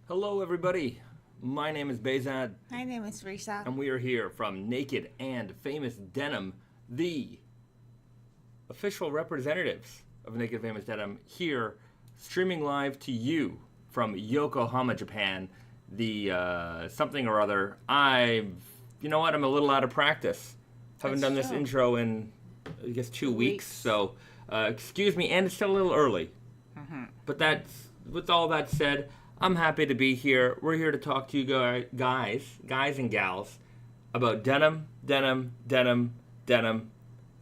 Hello, everybody. My name is Bezad, My name is Risa. and we are here from Naked and Famous Denim, the official representatives of Naked Famous Denim, here streaming live to you from Yokohama, Japan. The something or other. You know what? I'm a little out of practice. Haven't That's done this true. intro in, I guess, 2 weeks. Weeks. So, excuse me, and it's still a little early. But with all that said, I'm happy to be here. We're here to talk to you guys and gals, about denim, denim, denim,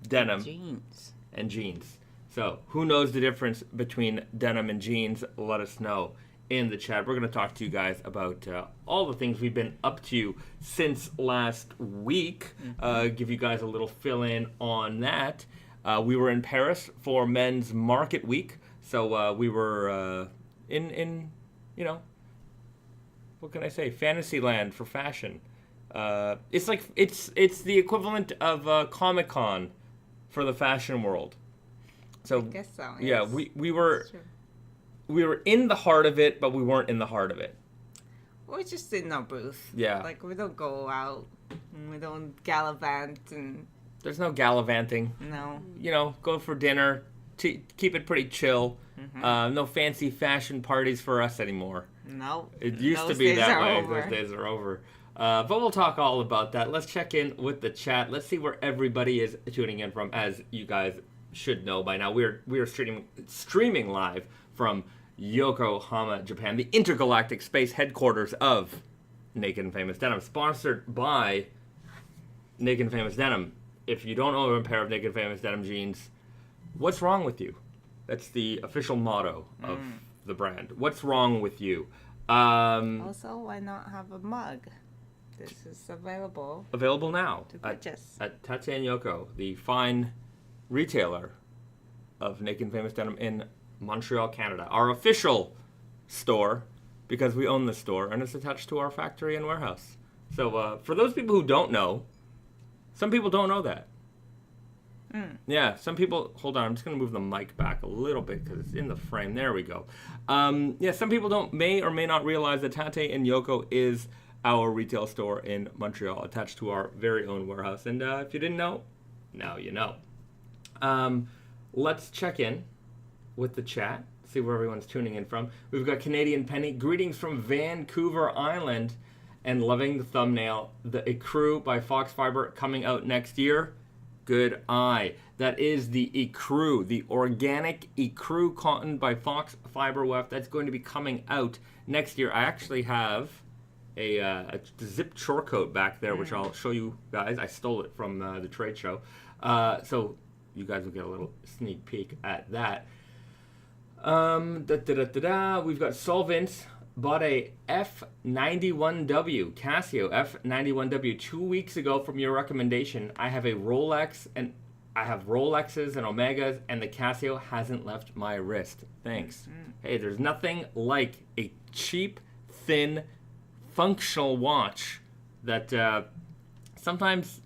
Jeans. and jeans. So, who knows the difference between denim and jeans? Let us know in the chat. We're going to talk to you guys about all the things we've been up to since last week. Give you guys a little fill in on that. We were in Paris for Men's Market Week. So we were in what can I say? Fantasyland for fashion. It's like it's the equivalent of Comic-Con for the fashion world. So I guess so. yeah, yes. we were It's true. we were in the heart of it, but we weren't in the heart of it. We're just in our booth. Yeah. Like, we don't go out. And we don't gallivant and, There's no gallivanting. Go for dinner. Keep it pretty chill. No fancy fashion parties for us anymore. No. It used to Those be days that are way. over. Those days are over. But we'll talk all about that. Let's check in with the chat. Let's see where everybody is tuning in from. As you guys should know by now, we are streaming live from Yokohama, Japan, the intergalactic space headquarters of Naked and Famous Denim, sponsored by Naked and Famous Denim. If you don't own a pair of Naked and Famous Denim jeans, what's wrong with you? That's the official motto of the brand. What's wrong with you? Also, why not have a mug? This is available Available now to purchase. at Tate and Yoko, the fine retailer of Naked and Famous Denim in Montreal, Canada. Our official store, because we own the store, and it's attached to our factory and warehouse. So for those people who don't know, some people don't know that. Yeah, some people... Hold on, I'm just going to move the mic back a little bit because it's in the frame. There we go. Some people may or may not realize that Tate and Yoko is our retail store in Montreal, attached to our very own warehouse. And if you didn't know, now you know. Let's check in with the chat, see where everyone's tuning in from. We've got Canadian Penny. Greetings from Vancouver Island. And loving the thumbnail. The Ecru by Foxfibre coming out next year. Good eye. That is the Ecru, the organic Ecru cotton by Foxfibre Weft. That's going to be coming out next year. I actually have a zip chore coat back there, which I'll show you guys. I stole it from the trade show. So you guys will get a little sneak peek at that. We've got Solvent. Bought a F91W, Casio F91W 2 weeks ago from your recommendation. I have a Rolex, and I have Rolexes and Omegas, and the Casio hasn't left my wrist. Thanks. Hey, there's nothing like a cheap, thin, functional watch that sometimes,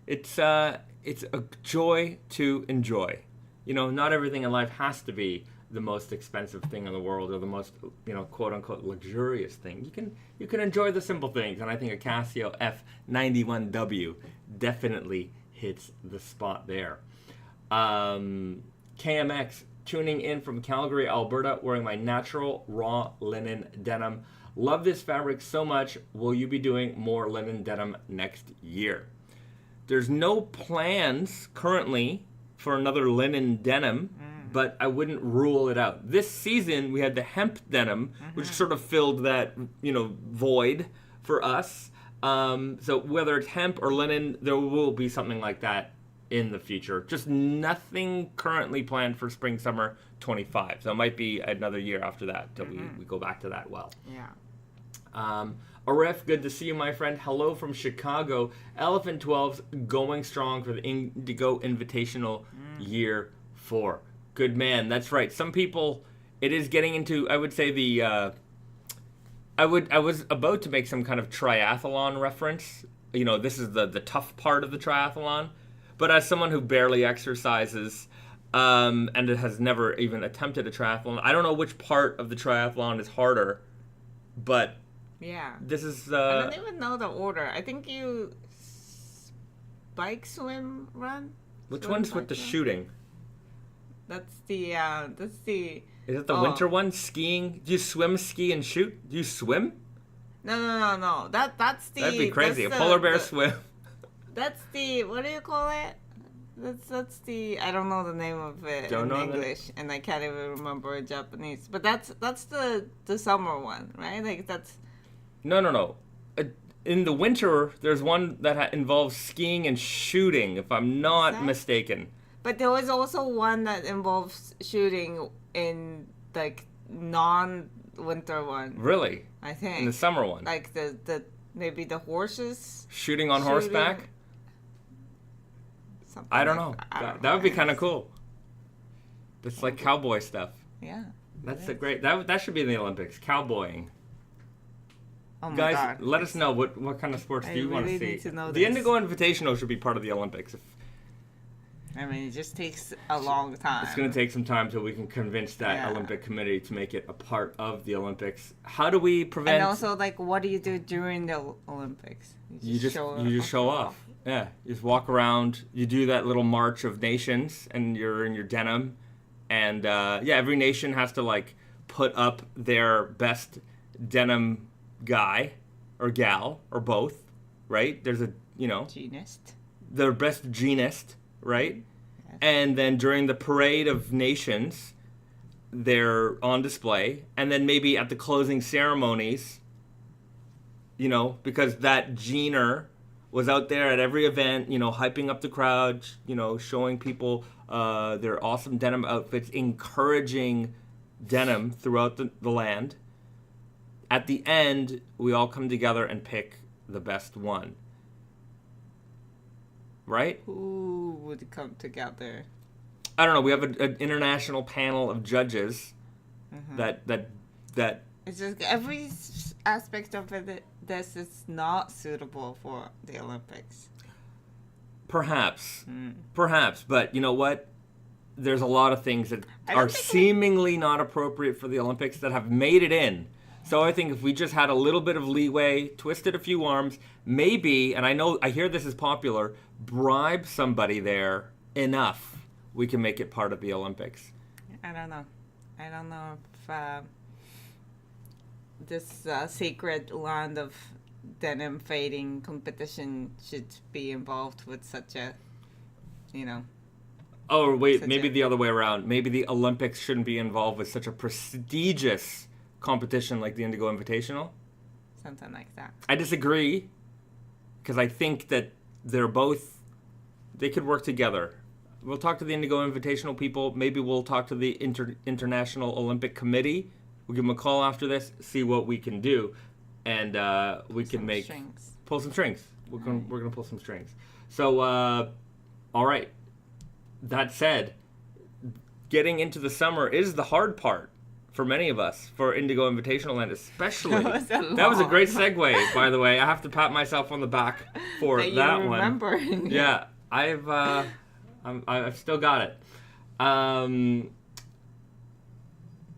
it's a joy to enjoy. Not everything in life has to be the most expensive thing in the world, or the most, quote unquote luxurious thing. You can enjoy the simple things, and I think a Casio F91W definitely hits the spot there. KMX tuning in from Calgary, Alberta, wearing my natural raw linen denim. Love this fabric so much. Will you be doing more linen denim next year? There's no plans currently for another linen denim, but I wouldn't rule it out. This season, we had the hemp denim, which sort of filled that, void for us. So whether it's hemp or linen, there will be something like that in the future. Just nothing currently planned for spring, summer 25. So it might be another year after that till we go back to that well. Yeah. Arif, good to see you, my friend. Hello from Chicago. Elephant 12's going strong for the Indigo Invitational Year 4. Good man. That's right. Some people, it is getting into, I would say, I was about to make some kind of triathlon reference. This is the tough part of the triathlon. But as someone who barely exercises and has never even attempted a triathlon, I don't know which part of the triathlon is harder But Yeah. this is... I don't even know the order. I think you bike, swim, run? which Swim, one's bike, with the run? shooting? That's the, Is it the winter one? Skiing? Do you swim, ski, and shoot? Do you swim? No. That's the... That'd be crazy. A that's polar bear swim. That's the, what do you call it? That's the, I don't know the name of it Don't in know English, and I can't even remember in Japanese. But that's the summer one, right? Like that's... No. In the winter, there's one that involves skiing and shooting, if I'm not mistaken. But there was also one that involves shooting in, like, non-winter one. Really? I think. In the summer one? Like the maybe the horses. Shooting on horseback? Something I don't know. That would be kind of cool. It's like cowboy stuff. Yeah. That's a great... That should be in the Olympics. Cowboying. Oh my Guys, God. let us know what kind of sports do you want to see. need to know The this. Indigo Invitational should be part of the Olympics. I mean, it just takes a long time. It's going to take some time till we can convince that Yeah. Olympic committee to make it a part of the Olympics. How do we prevent... And also, like, what do you do during the Olympics? You just show off. Yeah, you just walk around. You do that little march of nations, and you're in your denim. And every nation has to like put up their best denim guy or gal or both, right? There's a Genist. their best genist, right? Yes. And then during the parade of nations, they're on display, and then maybe at the closing ceremonies, because that jeaner was out there at every event, hyping up the crowd, showing people their awesome denim outfits, encouraging denim throughout the land. At the end, we all come together and pick the best one. Right? Who would come together? I don't know. We have an international panel of judges that It's just every aspect of it. This is not suitable for the Olympics. Perhaps, but you know what? There's a lot of things that I don't are think seemingly not appropriate for the Olympics that have made it in. So I think if we just had a little bit of leeway, twisted a few arms, maybe, and I hear this is popular, bribe somebody there enough, we can make it part of the Olympics. I don't know if this sacred land of denim fading competition should be involved with such a, Oh, wait, Such maybe a- the other way around. Maybe the Olympics shouldn't be involved with such a prestigious competition like the Indigo Invitational. something like that. I disagree, because I think that they could work together. We'll talk to the Indigo Invitational people. Maybe we'll talk to the International Olympic Committee. We'll give them a call after this, see what we can do, and we can pull some strings. We're gonna pull some strings. So, all right. That said, getting into the summer is the hard part for many of us, for Indigo Invitational Land especially. That was a great segue, by the way. I have to pat myself on the back for that one. Remember? Yeah, I've still got it.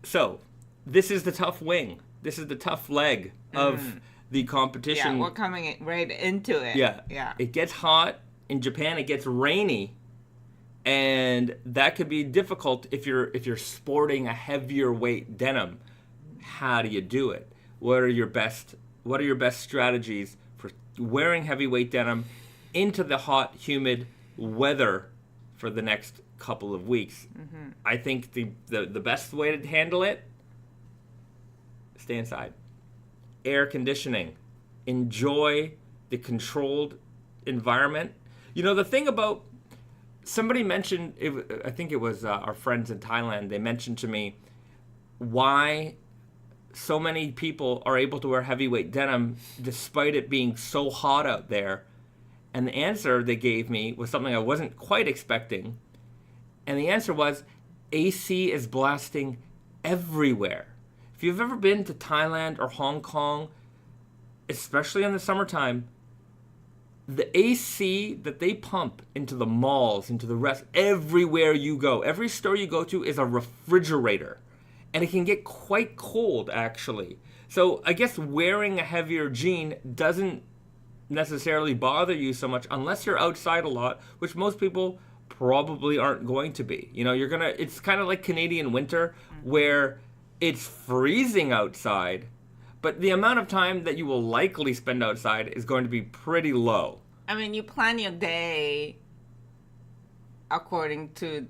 So, this is the tough wing. This is the tough leg of the competition. Yeah, we're coming right into it. Yeah. It gets hot. In Japan, it gets rainy. And that could be difficult if you're sporting a heavier weight denim. How do you do it? What are your best strategies for wearing heavyweight denim into the hot, humid weather for the next couple of weeks? I think the best way to handle it, stay inside. Air conditioning. Enjoy the controlled environment. The thing about... Somebody mentioned, I think it was our friends in Thailand, they mentioned to me why so many people are able to wear heavyweight denim despite it being so hot out there. And the answer they gave me was something I wasn't quite expecting. And the answer was AC is blasting everywhere. If you've ever been to Thailand or Hong Kong, especially in the summertime, the AC that they pump into the malls, into the rest, everywhere you go, every store you go to is a refrigerator. And it can get quite cold, actually. So I guess wearing a heavier jean doesn't necessarily bother you so much unless you're outside a lot, which most people probably aren't going to be. You know, it's kind of like Canadian winter where it's freezing outside, but the amount of time that you will likely spend outside is going to be pretty low. I mean, you plan your day according to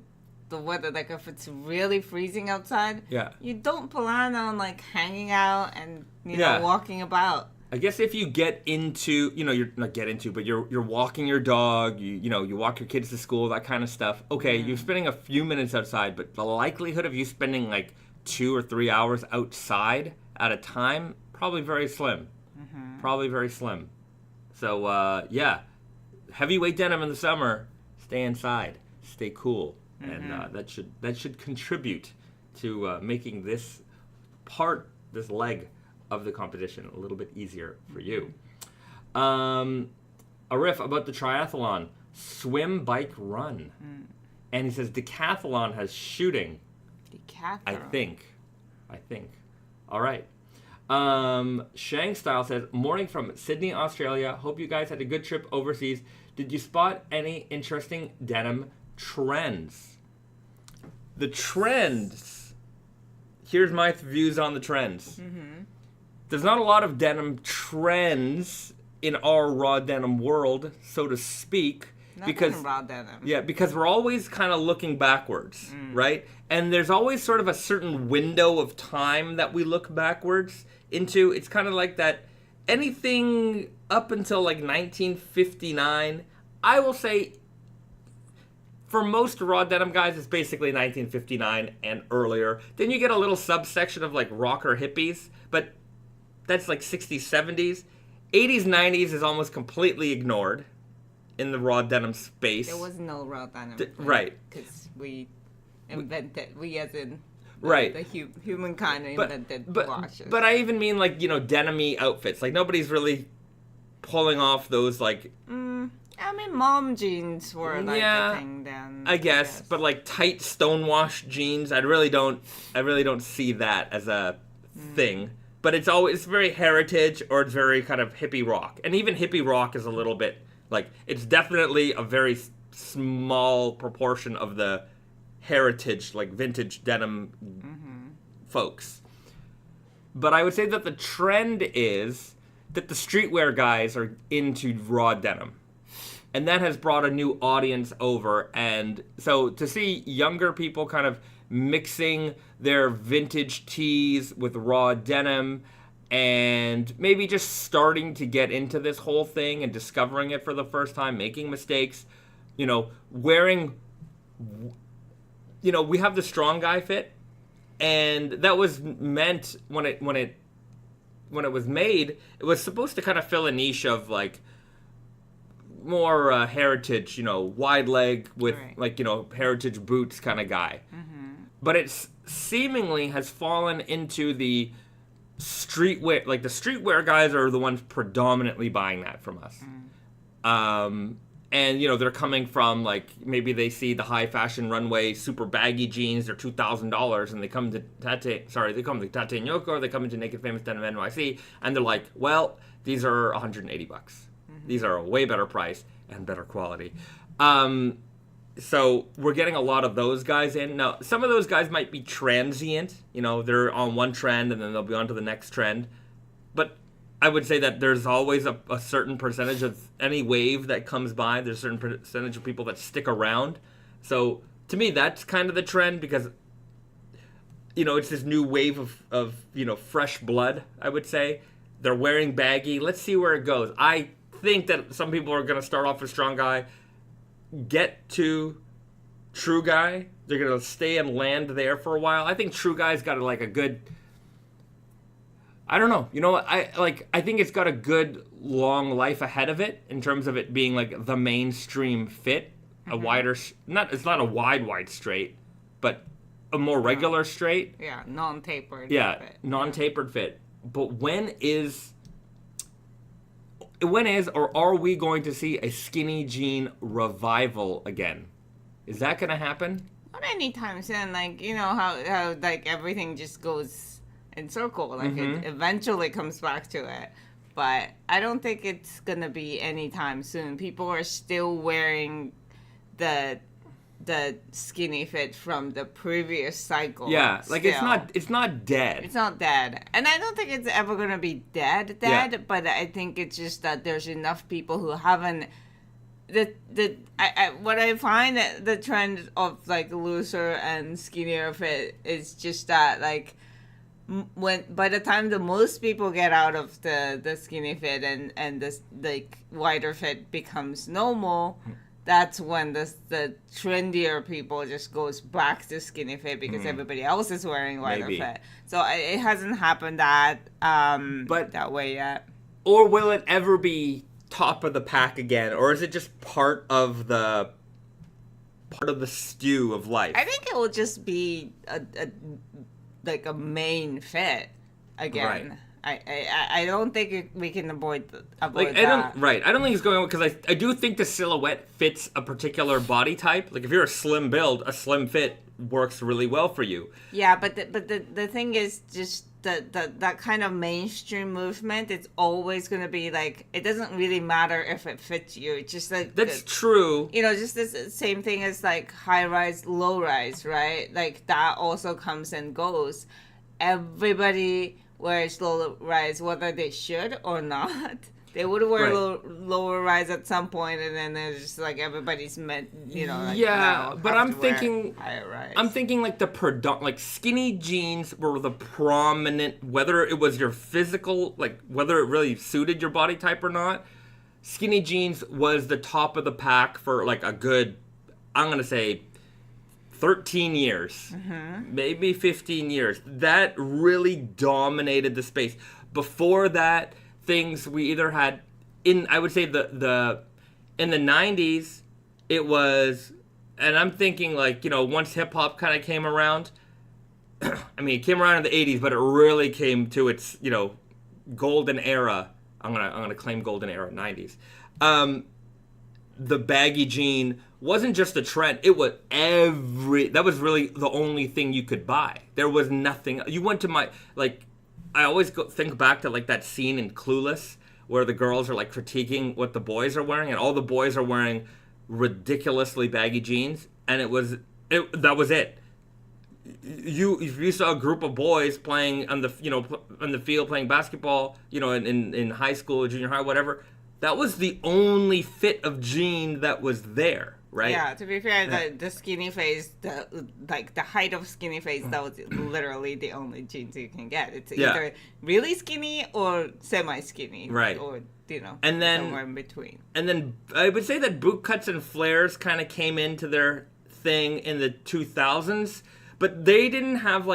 the weather. Like, if it's really freezing outside, you don't plan on, like, hanging out and, you know, walking about. I guess if you get into, you know, you're not get into, but you're walking your dog, you know, you walk your kids to school, that kind of stuff. Okay, you're spending a few minutes outside, but the likelihood of you spending, like, 2 or 3 hours outside at a time, probably very slim. Probably very slim. So, heavyweight denim in the summer, stay inside, stay cool. And that should contribute to making this leg of the competition a little bit easier for you. A riff about the triathlon, swim, bike, run. And he says decathlon has shooting. Decathlon. I think. All right. Shang Style says, morning from Sydney, Australia. Hope you guys had a good trip overseas. Did you spot any interesting denim trends? The trends. Here's my views on the trends. There's not a lot of denim trends in our raw denim world, so to speak. Because raw denim. Yeah, because we're always kind of looking backwards, right? And there's always sort of a certain window of time that we look backwards into. It's kind of like that anything up until like 1959, I will say for most raw denim guys, it's basically 1959 and earlier. Then you get a little subsection of like rocker hippies, but that's like 60s, 70s. 80s, 90s is almost completely ignored in the raw denim space. There was no raw denim. Right. Because we invented, we as in the humankind invented washes. But I even mean like, you know, denim-y outfits. Like nobody's really pulling off those like... I mean, mom jeans were like a thing then. I guess, but like tight stonewashed jeans, I really don't see that as a thing. But it's very heritage or it's very kind of hippie rock. And even hippie rock is a little bit like, it's definitely a very small proportion of the heritage, like vintage denim folks. But I would say that the trend is that the streetwear guys are into raw denim. And that has brought a new audience over. And so to see younger people kind of mixing their vintage tees with raw denim and maybe just starting to get into this whole thing and discovering it for the first time, making mistakes, you know, wearing, you know, we have the strong guy fit, and that was meant when it was made, it was supposed to kind of fill a niche of like more heritage, you know, wide leg with like, you know, heritage boots kind of guy. But it's seemingly has fallen into the streetwear, like the streetwear guys are the ones predominantly buying that from us. And, you know, they're coming from like, maybe they see the high fashion runway, super baggy jeans, they're $2,000 and they come to Tate Nyoko, or they come into Naked Famous Denim NYC and they're like, well, these are $180. These are a way better price and better quality. So we're getting a lot of those guys in. Now, some of those guys might be transient. You know, they're on one trend and then they'll be on to the next trend. But I would say that there's always a certain percentage of any wave that comes by. There's a certain percentage of people that stick around. So to me, that's kind of the trend because, you know, it's this new wave of you know, fresh blood, I would say. They're wearing baggy. Let's see where it goes. I think that some people are going to start off with strong guy, get to true guy. They're going to stay and land there for a while. I think true guy's got like a good, I don't know. You know what? I think it's got a good long life ahead of it in terms of it being like the mainstream fit, a wider, it's not a wide straight, but a more regular straight. Yeah, non-tapered. Yeah, fit. Non-tapered fit. But when is or are we going to see a skinny jean revival again? Is that going to happen? Not anytime soon. Like, you know how like everything just goes in circle. Like it eventually comes back to it. But I don't think it's going to be anytime soon. People are still wearing the skinny fit from the previous cycle. Yeah, like still. it's not dead. It's not dead. And I don't think it's ever going to be dead, but I think it's just that there's enough people who haven't what I find the trend of like looser and skinnier fit is just that like when by the time the most people get out of the skinny fit and this like wider fit becomes normal, that's when the trendier people just goes back to skinny fit because everybody else is wearing wider fit. So it hasn't happened that way yet. Or will it ever be top of the pack again, or is it just part of the stew of life? I think it will just be a main fit again. Right. I don't think we can avoid that. I don't think it's going on because I do think the silhouette fits a particular body type. Like if you're a slim build, a slim fit works really well for you. Yeah, but the thing is just that kind of mainstream movement. It's always going to be like it doesn't really matter if it fits you. It's just like that's true. You know, just this same thing as like high rise, low rise, right? Like that also comes and goes. Everybody wears low rise, whether they should or not. They would wear lower rise at some point, and then there's just like everybody's meant, you know. Like, but I'm thinking, higher rise. I'm thinking like like skinny jeans were the prominent, whether it was your physical, like whether it really suited your body type or not. Skinny jeans was the top of the pack for like a good, I'm gonna say, 13 years, maybe 15 years. That really dominated the space. Before that, things we either had I would say in the 90s, it was, and I'm thinking like, you know, once hip hop kind of came around, I mean, it came around in the 80s, but it really came to its, you know, golden era. I'm gonna claim golden era 90s. The baggy jean wasn't just a trend. It was that was really the only thing you could buy. There was nothing. You went to I always think back to like that scene in Clueless where the girls are like critiquing what the boys are wearing, and all the boys are wearing ridiculously baggy jeans, and that was it. If you saw a group of boys playing on the field playing basketball, you know, in high school, junior high, whatever, that was the only fit of jean that was there. Right? Yeah, to be fair, the skinny face, the height of skinny face, that was literally the only jeans you can get. It's either really skinny or semi-skinny. Right. Or, you know, and then, somewhere in between. And then I would say that boot cuts and flares kind of came into their thing in the 2000s, but they didn't have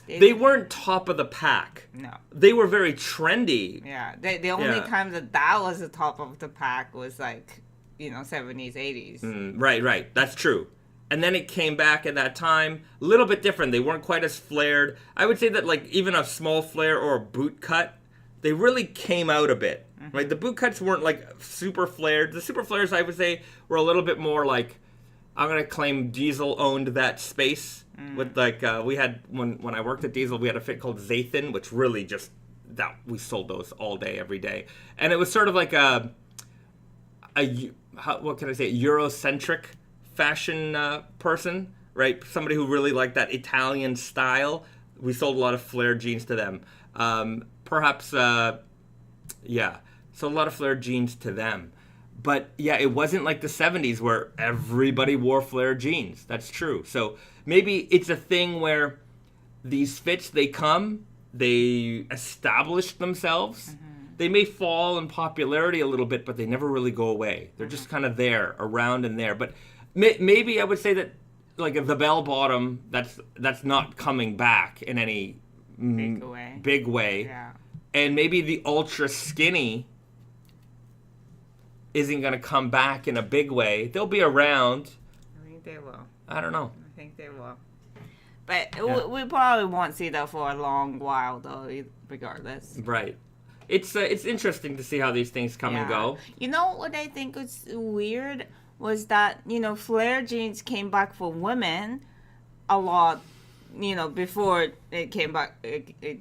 they weren't top of the pack. No. They were very trendy. Yeah. The only time that was the top of the pack was like, you know, 70s, 80s. Right. That's true. And then it came back at that time, a little bit different. They weren't quite as flared. I would say that like even a small flare or a boot cut, they really came out a bit. Right? The boot cuts weren't like super flared. The super flares, I would say, were a little bit more like, I'm going to claim Diesel owned that space. With like, we had, when I worked at Diesel, we had a fit called Zathan, which really just, we sold those all day, every day. And it was sort of like what can I say, Eurocentric fashion person, right? Somebody who really liked that Italian style. We sold a lot of flared jeans to them. So a lot of flared jeans to them. But yeah, it wasn't like the 70s where everybody wore flared jeans. That's true. So maybe it's a thing where these fits, they establish themselves. They may fall in popularity a little bit, but they never really go away. They're just kind of there, around and there. But maybe I would say that, like the bell bottom, that's not coming back in any big way. Yeah. And maybe the ultra skinny isn't going to come back in a big way. They'll be around. I think they will. I don't know. I think they will. But we probably won't see that for a long while, though, regardless. Right. It's interesting to see how these things come and go. You know what I think was weird was that, you know, flare jeans came back for women a lot before it came back, it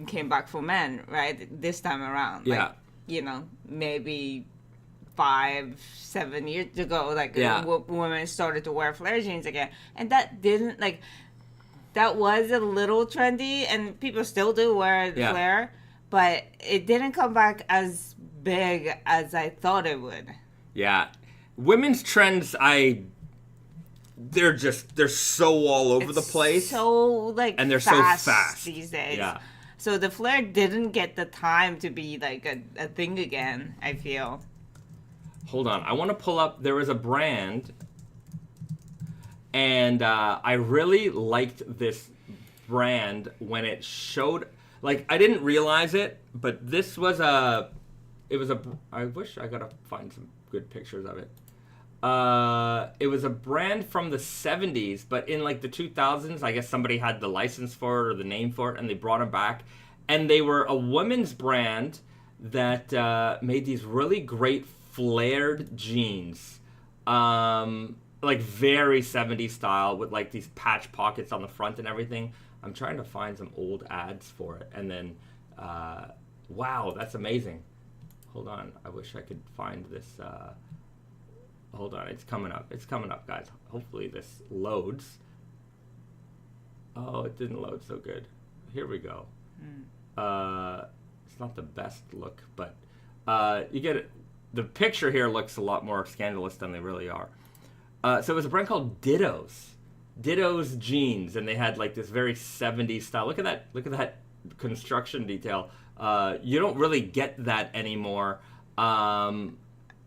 came back for men, right? This time around, Yeah. like, maybe 5-7 years ago, like women started to wear flare jeans again, and that didn't like. That was a little trendy, and people still do wear flare, but it didn't come back as big as I thought it would. Yeah. Women's trends, they're so all over the place. So, and they're fast so fast these days. Yeah. So the flare didn't get the time to be, like, a thing again, I feel. Hold on. I want to pull up, there was a brand... And I really liked this brand when it showed, like, I didn't realize it, but this was I wish I gotta find some good pictures of it. It was a brand from the 70s, but in like the 2000s, I guess somebody had the license for it or the name for it, and they brought it back. And they were a women's brand that made these really great flared jeans. Like very 70s style with like these patch pockets on the front and everything. I'm trying to find some old ads for it. And then, wow, that's amazing. Hold on. I wish I could find this. Hold on. It's coming up. It's coming up, guys. Hopefully this loads. Oh, it didn't load so good. Here we go. It's not the best look, but you get it. The picture here looks a lot more scandalous than they really are. So it was a brand called Ditto's jeans, and they had like this very 70s style. Look at that construction detail. You don't really get that anymore. For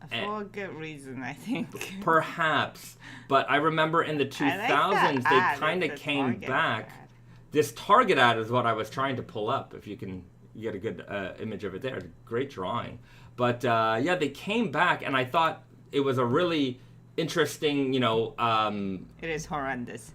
a good reason, I think. Perhaps, but I remember in the 2000s they kind of came back. Ad. This Target ad is what I was trying to pull up. If you can get a good image of it there, great drawing. But they came back, and I thought it was a really interesting, it is horrendous.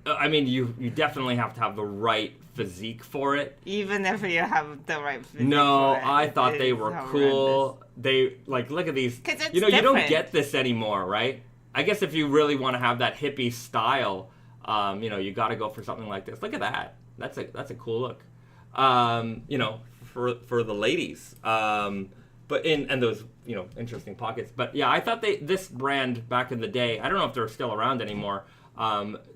I mean, you definitely have to have the right physique for it. Even if you have the right physique No, for it, I thought they were cool. They, look at these. 'Cause it's you different. don't get this anymore, right? I guess if you really want to have that hippie style, you got to go for something like this. Look at that. That's a cool look. For the ladies. But and those, interesting pockets. But yeah, I thought this brand back in the day, I don't know if they're still around anymore,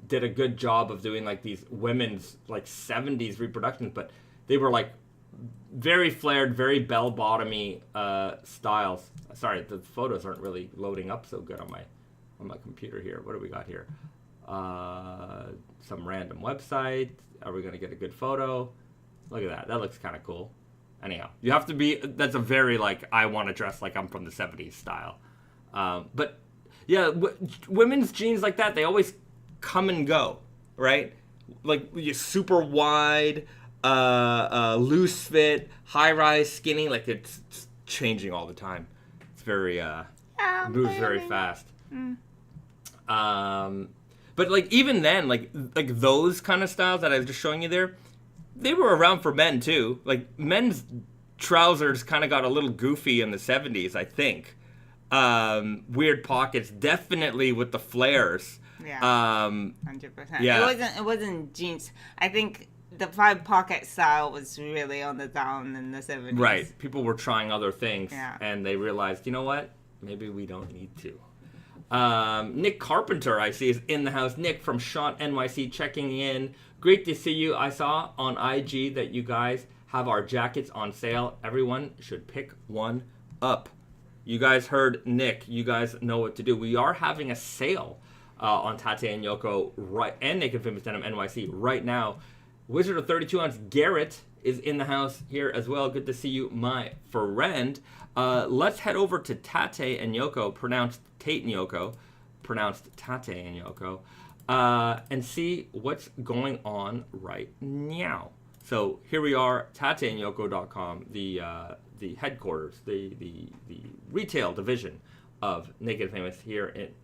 did a good job of doing like these women's like 70s reproductions, but they were like very flared, very bell-bottomy styles. Sorry, the photos aren't really loading up so good on my computer here. What do we got here? Some random website. Are we gonna get a good photo? Look at that. That looks kind of cool. Anyhow, you have to be, that's a very, I want to dress like I'm from the 70s style. But, yeah, women's jeans like that, they always come and go, right? Like, super wide, loose fit, high-rise, skinny, like, it's changing all the time. It's very, moves very fast. But, even then, like those kind of styles that I was just showing you there, they were around for men, too. Like, men's trousers kind of got a little goofy in the 70s, I think. Weird pockets, definitely with the flares. Yeah, 100%. Yeah. It wasn't jeans. I think the 5-pocket style was really on the down in the 70s. Right. People were trying other things, yeah. And they realized, you know what? Maybe we don't need to. Nick Carpenter, I see, is in the house. Nick from Schott NYC checking in. Great to see you. I saw on IG that you guys have our jackets on sale. Everyone should pick one up. You guys heard Nick. You guys know what to do. We are having a sale on Tate and Yoko and Naked Famous Denim NYC right now. Wizard of 32 ounce Garrett is in the house here as well. Good to see you, my friend. Let's head over to Tate and Yoko, pronounced Tate and Yoko, pronounced Tate and Yoko, and see what's going on right now. So here we are, tateandyoko.com, the headquarters, the retail division of Naked Famous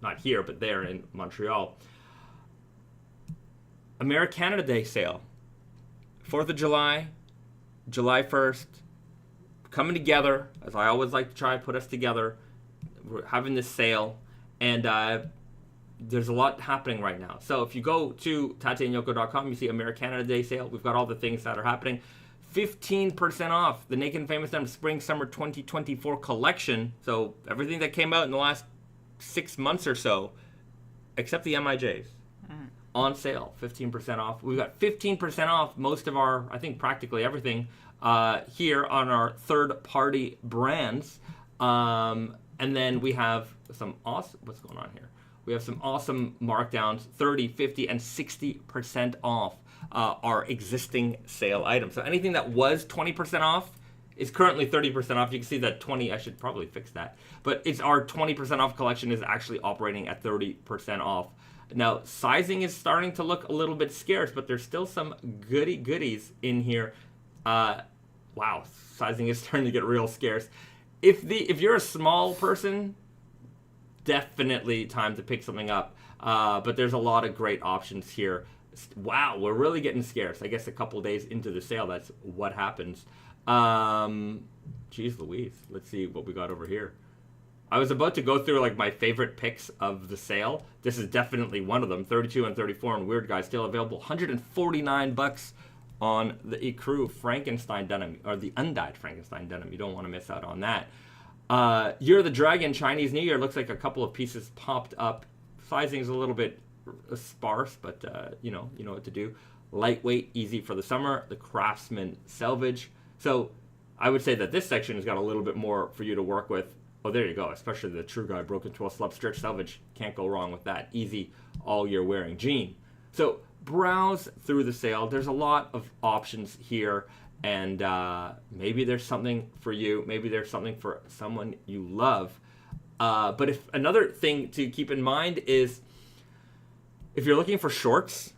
not here, but there in Montreal. Americanada Day sale. 4th of July, July 1st, coming together, as I always like to try to put us together. We're having this sale, and there's a lot happening right now. So if you go to tatenyoko.com, you see Americanada Day sale. We've got all the things that are happening. 15% off the Naked Famous Denim Spring Summer 2024 collection. So everything that came out in the last 6 months or so, except the MIJs, on sale. 15% off. We've got 15% off most of our, I think practically everything here on our third-party brands. And then we have some awesome, what's going on here? We have some awesome markdowns, 30, 50, and 60% off our existing sale items. So anything that was 20% off is currently 30% off. You can see that 20, I should probably fix that. But it's our 20% off collection is actually operating at 30% off. Now, sizing is starting to look a little bit scarce, but there's still some goodies in here. Wow, sizing is starting to get real scarce. If you're a small person, definitely time to pick something up. But there's a lot of great options here. Wow, we're really getting scarce. I guess a couple days into the sale, that's what happens. Geez Louise, let's see what we got over here. I was about to go through like my favorite picks of the sale. This is definitely one of them. 32 and 34 and Weird Guy still available. $149 on the Ecru Frankenstein denim, or the undyed Frankenstein denim. You don't want to miss out on that. Year of the Dragon Chinese New Year. Looks like a couple of pieces popped up. Sizing is a little bit sparse, but you know what to do. Lightweight, easy for the summer. The Craftsman Selvedge. So I would say that this section has got a little bit more for you to work with. Oh, there you go. Especially the True Guy Broken 12 Slub Stretch Selvedge. Can't go wrong with that. Easy all year wearing jean. So browse through the sale. There's a lot of options here. And maybe there's something for you. Maybe there's something for someone you love. But if another thing to keep in mind is if you're looking for shorts,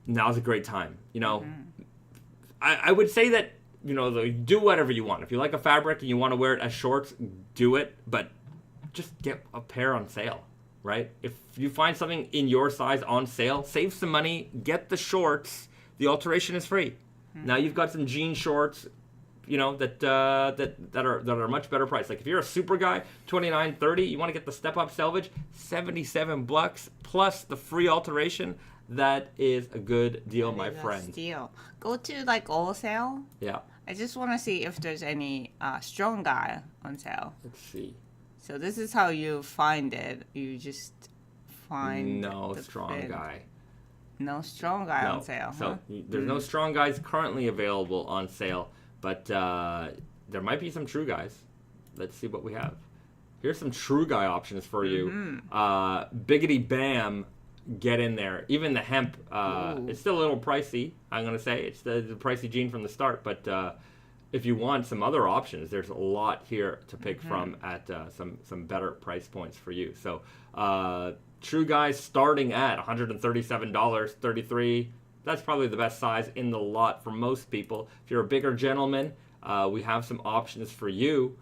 now's a great time. You know, I would say that, you know, do whatever you want. If you like a fabric and you want to wear it as shorts, do it. But just get a pair on sale, right? If you find something in your size on sale, save some money, get the shorts. The alteration is free. Now you've got some jean shorts, you know, that are much better priced. Like if you're a super guy, $29.30, you want to get the Step Up Selvedge, $77 plus the free alteration. That is a good deal, my friend. Deal. Go to like all sale. Yeah. I just want to see if there's any strong guy on sale. Let's see. So this is how you find it. You just find no strong guy. No strong guy on sale. So there's no strong guys currently available on sale, but there might be some true guys. Let's see what we have. Here's some true guy options for you. Biggity Bam. Get in there. Even the hemp, it's still a little pricey, I'm going to say. It's the pricey jean from the start. But if you want some other options, there's a lot here to pick from at some better price points for you. So True Guys starting at $137, $33. That's probably the best size in the lot for most people. If you're a bigger gentleman, we have some options for you.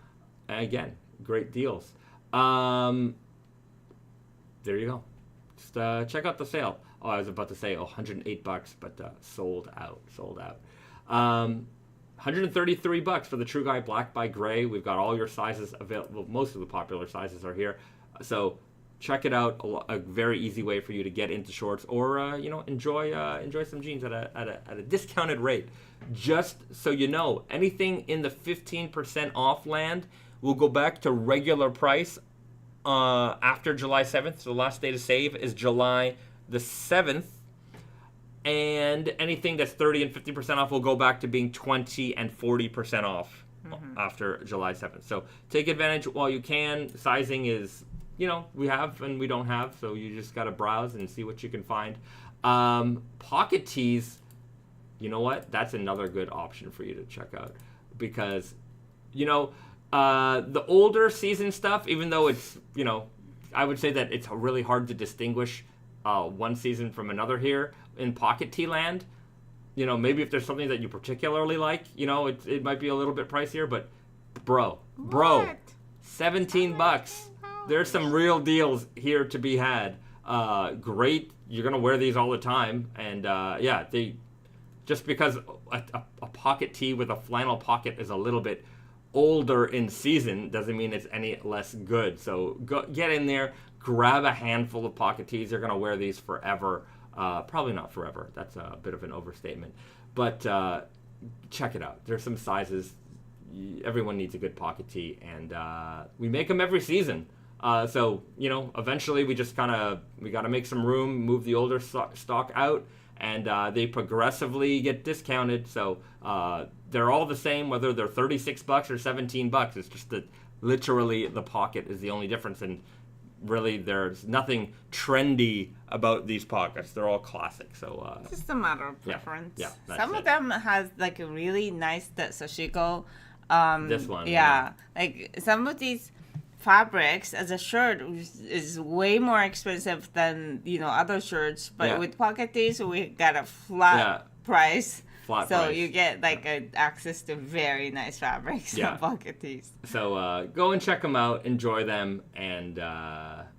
And again, great deals. There you go. Just check out the sale. Oh, I was about to say $108, but sold out. $133 for the True Guy Black by Gray. We've got all your sizes available. Most of the popular sizes are here. So check it out. A very easy way for you to get into shorts or enjoy some jeans at a discounted rate. Just so you know, anything in the 15% off land will go back to regular price. After July 7th, so the last day to save is July the 7th, and anything that's 30 and 50% off will go back to being 20 and 40% off after July 7th. So take advantage while you can. Sizing is, we have and we don't have, so you just got to browse and see what you can find. Pocket tees, you know what? That's another good option for you to check out because, the older season stuff, even though it's, I would say that it's really hard to distinguish one season from another here in Pocket Tee land. Maybe if there's something that you particularly like, it might be a little bit pricier, but bro, $17. There's some real deals here to be had. Great. You're going to wear these all the time. And just because a pocket tee with a flannel pocket is a little bit older in season doesn't mean it's any less good. So get in there, grab a handful of pocket tees. You're going to wear these forever. Probably not forever. That's a bit of an overstatement. But check it out. There's some sizes. Everyone needs a good pocket tee, and we make them every season. So, eventually we got to make some room, move the older stock out, and they progressively get discounted. So they're all the same, whether they're $36 or $17. It's just that literally the pocket is the only difference, and really there's nothing trendy about these pockets. They're all classic. So it's just a matter of preference. Yeah, some of them has like a really nice Sashiko. This one. Yeah. Like some of these fabrics as a shirt is way more expensive than other shirts, but with pocket tees we got a flat price. So you get access to very nice fabrics and pocket tees. So go and check them out, enjoy them, and I've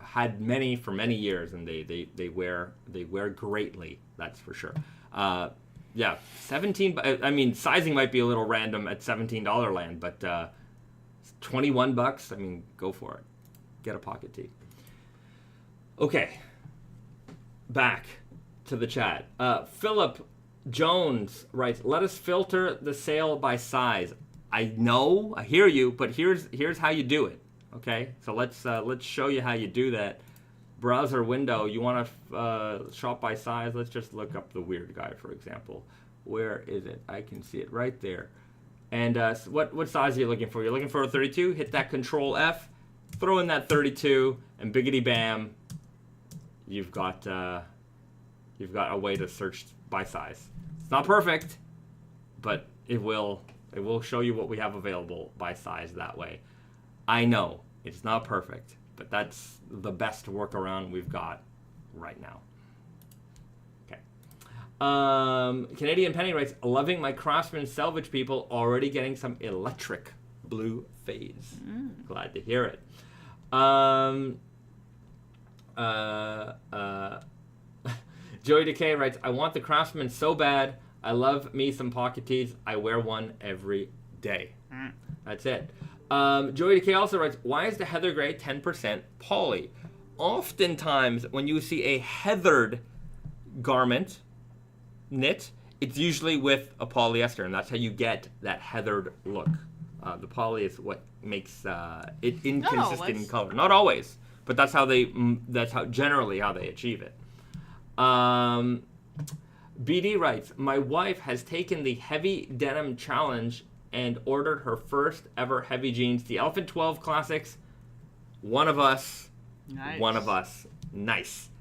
had many for many years, and they wear greatly. That's for sure. 17. I mean, sizing might be a little random at $17 land, but $21. I mean, go for it. Get a pocket tee. Okay. Back to the chat. Philip Jones writes, "Let us filter the sale by size." I know, I hear you, but here's how you do it. Okay, so let's show you how you do that. Browser window. You want to shop by size? Let's just look up the weird guy, for example. Where is it? I can see it right there. And what size are you looking for? You're looking for a 32. Hit that Control F, throw in that 32, and biggity bam, you've got a way to search by size. It's not perfect, but it will show you what we have available by size that way. I know it's not perfect, but that's the best workaround we've got right now. Okay. Canadian Penny writes, "Loving my Craftsman Selvedge people, already getting some electric blue fades." Glad to hear it. Joey Decay writes, "I want the Craftsman so bad. I love me some pocket tees. I wear one every day." That's it. Joey Decay also writes, "Why is the heather gray 10% poly? Oftentimes, when you see a heathered garment knit, it's usually with a polyester, and that's how you get that heathered look. The poly is what makes it inconsistent in color. Not always, but that's generally how they achieve it." BD writes, "My wife has taken the heavy denim challenge and ordered her first ever heavy jeans, the Elephant 12 Classics. One of us. Nice. One of us. Nice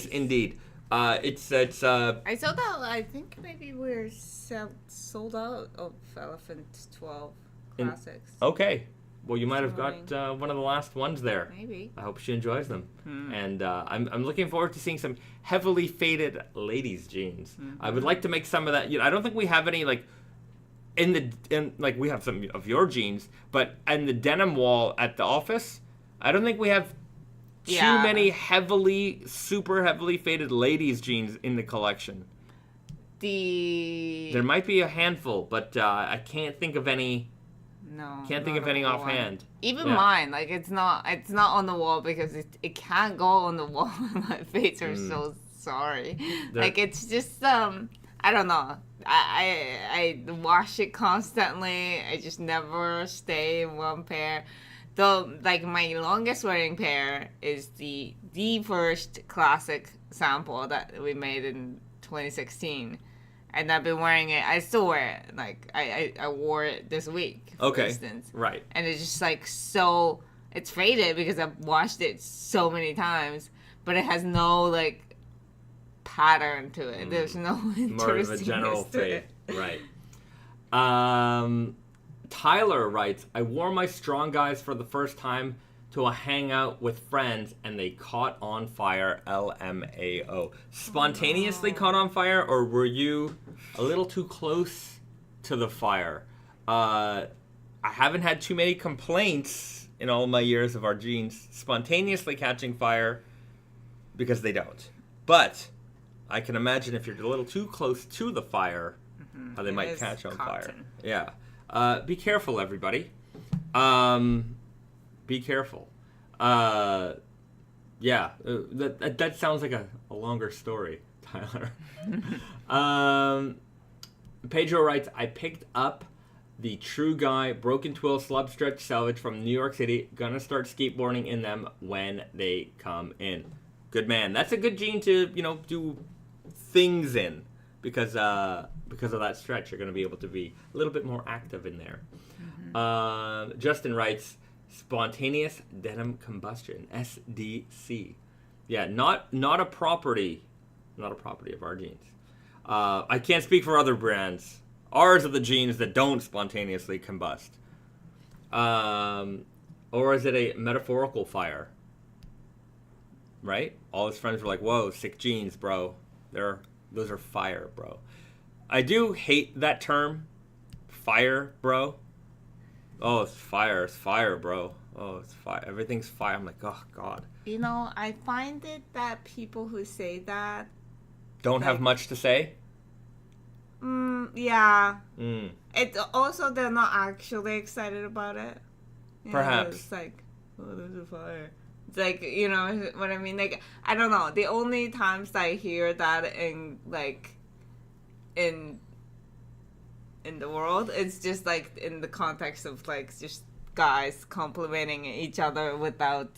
indeed. It's I saw that. I think maybe we're sold out of Elephant 12 Classics. Okay. Well, you might have got one of the last ones there. Maybe. I hope she enjoys them. And I'm looking forward to seeing some heavily faded ladies' jeans. I would like to make some of that. I don't think we have any we have some of your jeans, but in the denim wall at the office, I don't think we have too many super heavily faded ladies' jeans in the collection. There might be a handful, but I can't think of any. No. Can't think of any offhand. Even mine, it's not on the wall because it can't go on the wall. My face are so sorry. It's just I don't know. I wash it constantly. I just never stay in one pair. Though, my longest wearing pair is the first classic sample that we made in 2016. And I've been wearing it. I still wear it. I wore it this week, for instance. Right. And it's just so... It's faded because I've washed it so many times. But it has no, pattern to it. There's no more of a general fade. Right. Tyler writes, "I wore my Strong Guys for the first time to a hangout with friends, and they caught on fire. LMAO. Spontaneously caught on fire, or were you a little too close to the fire?" I haven't had too many complaints in all my years of our jeans spontaneously catching fire, because they don't. But I can imagine if you're a little too close to the fire, how they might catch on fire. Yeah. Be careful, everybody. Be careful. Yeah, that sounds like a longer story, Tyler. Pedro writes, I picked up the True Guy Broken Twill Slub Stretch Selvedge from New York City. Gonna start skateboarding in them when they come in. Good man. That's a good jean to, do things in because of that stretch. You're gonna be able to be a little bit more active in there. Justin writes, spontaneous denim combustion, SDC. Yeah, not a property of our jeans. I can't speak for other brands. Ours are the jeans that don't spontaneously combust. Or is it a metaphorical fire? Right? All his friends were like, whoa, sick jeans, bro. Those are fire, bro. I do hate that term, fire, bro. Oh, it's fire, bro. Oh, it's fire. Everything's fire. I'm like, oh, God. I find it that people who say that don't have much to say? Yeah. It's also, they're not actually excited about it. Perhaps. It's like, oh, there's a fire. It's like, you know what I mean? Like, I don't know. The only times I hear that in the world, it's just like in the context of like just guys complimenting each other without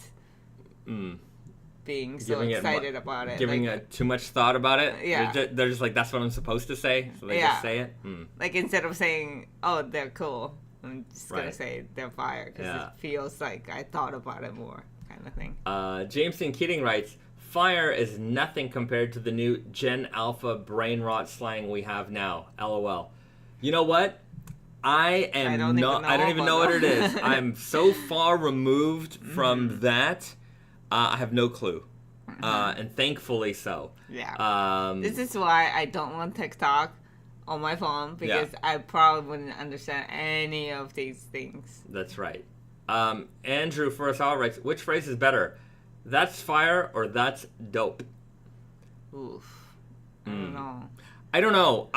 being so excited about it. Giving it too much thought about it. Yeah. They're just like, that's what I'm supposed to say, so they just say it. Like, instead of saying, oh, they're cool, I'm just gonna say they're fire because it feels like I thought about it more, kind of thing. Jameson Keating writes, fire is nothing compared to the new Gen Alpha brain rot slang we have now. LOL. You know what? I don't even know what it is. I'm so far removed from that. I have no clue. And thankfully so. Yeah. This is why I don't want TikTok on my phone, because I probably wouldn't understand any of these things. That's right. Andrew Furusawa writes, which phrase is better? That's fire or that's dope? Oof. I don't know.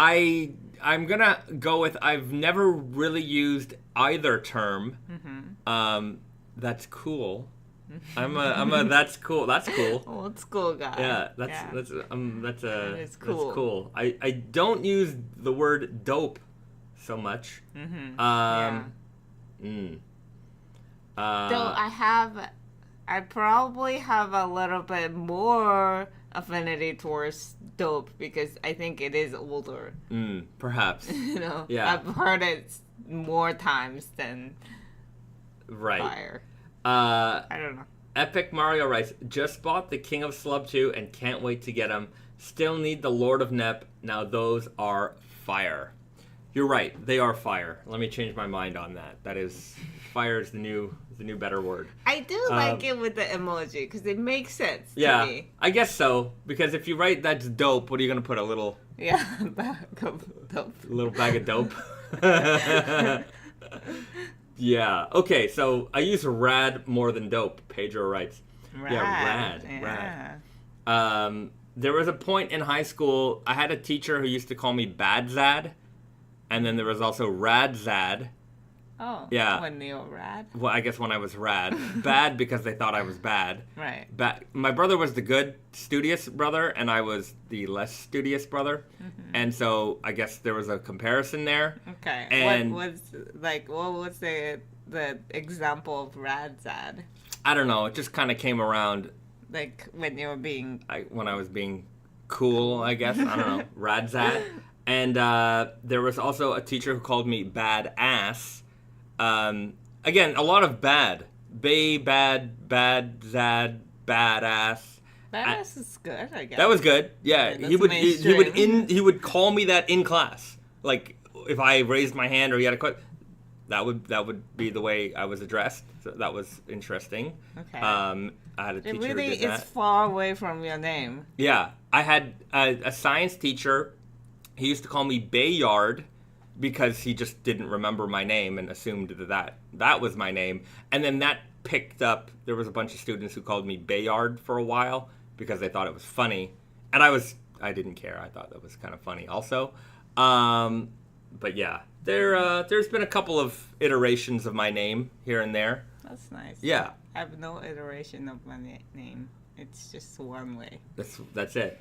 I'm gonna go with, I've never really used either term. That's cool. I'm a that's cool. That's cool. Old school guy. Yeah, that's cool. That's cool. I don't use the word dope so much. Though I probably have a little bit more affinity towards dope because I think it is older. Perhaps. Yeah. I've heard it more times than fire. I don't know. Epic Mario writes, just bought the King of Slub 2 and can't wait to get him. Still need the Lord of Nep. Now those are fire. You're right. They are fire. Let me change my mind on that. That is, fire is the new better word. I do like it with the emoji because it makes sense to me. Yeah, I guess so. Because if you write that's dope, what are you going to put? A little... Yeah, bag of dope. A little bag of dope. Yeah. Okay, so I use rad more than dope, Pedro writes. Rad. Rad. There was a point in high school, I had a teacher who used to call me Bad Zad, and then there was also Rad Zad. Oh. Yeah. When you were rad? Well, I guess when I was rad. Bad because they thought I was bad. Right. My brother was the good, studious brother, and I was the less studious brother. And so I guess there was a comparison there. Okay. And what was the example of rad Zad? I don't know. It just kind of came around. Like when you were being... when I was being cool, I guess. I don't know. Rad Zad. And there was also a teacher who called me Bad Ass. Again, a lot of bad. Bad, Zad, badass. Badass is good, I guess. That was good. Yeah, he would call me that in class. Like if I raised my hand or he had a question, that would be the way I was addressed. So that was interesting. Okay. I had a teacher who did that. It really is far away from your name. Yeah, I had a science teacher. He used to call me Bayard, because he just didn't remember my name and assumed that was my name. And then that picked up. There was a bunch of students who called me Bayard for a while because they thought it was funny. And I didn't care. I thought that was kind of funny also. But yeah, there's been a couple of iterations of my name here and there. That's nice. Yeah. I have no iteration of my name. It's just one way. That's it.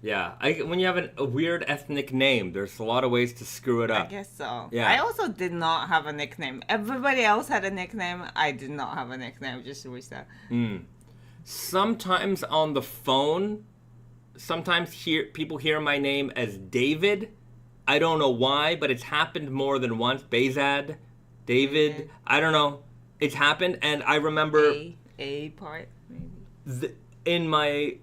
Yeah. When you have a weird ethnic name, there's a lot of ways to screw it up. I guess so. Yeah. I also did not have a nickname. Everybody else had a nickname. I did not have a nickname. Just Risa. Sometimes on the phone, people hear my name as David. I don't know why, but it's happened more than once. Bezad, David. I don't know. It's happened, and I remember A part maybe. In my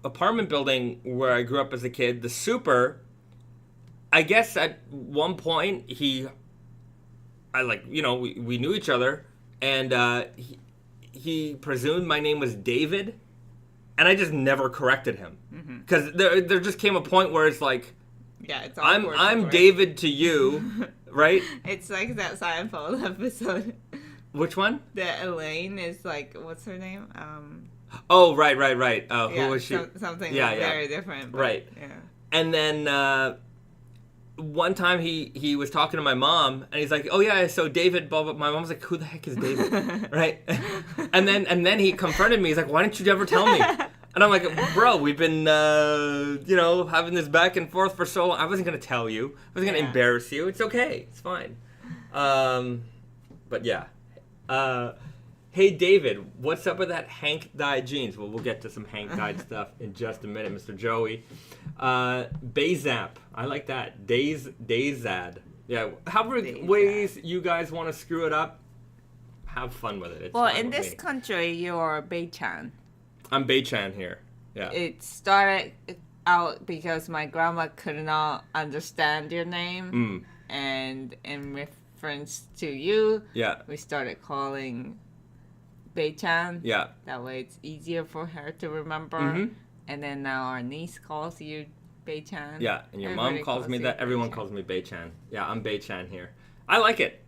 apartment building where I grew up as a kid, the super. I guess at one point we knew each other, and he presumed my name was David, and I just never corrected him because there just came a point where it's like, yeah, it's I'm David to you, right? It's like that Seinfeld episode. Which one? That Elaine is like, what's her name? Oh, right. Who was she? Something very different. But, right. Yeah. And then one time he was talking to my mom, and he's like, "Oh yeah, so David." Blah blah. My mom's like, "Who the heck is David?" Right? and then he confronted me. He's like, "Why didn't you ever tell me?" And I'm like, "Bro, we've been having this back and forth for so long. I wasn't gonna tell you. I wasn't gonna embarrass you. It's okay. It's fine." But yeah. Hey David, what's up with that Hank dyed jeans? Well, we'll get to some Hank dyed stuff in just a minute, Mr. Joey. Bayzap, I like that. Dayzad. Yeah, however ways you guys want to screw it up, have fun with it. It's well, in this country, you're Bei-chan. I'm Bei-chan here. Yeah. It started out because my grandma could not understand your name, and in reference to you, we started calling Bei-chan. Yeah. That way it's easier for her to remember. And then now our niece calls you Bei-chan. Yeah, and your mom calls me that. Everyone calls me Bei-chan. Yeah, I'm Bei-chan here. I like it.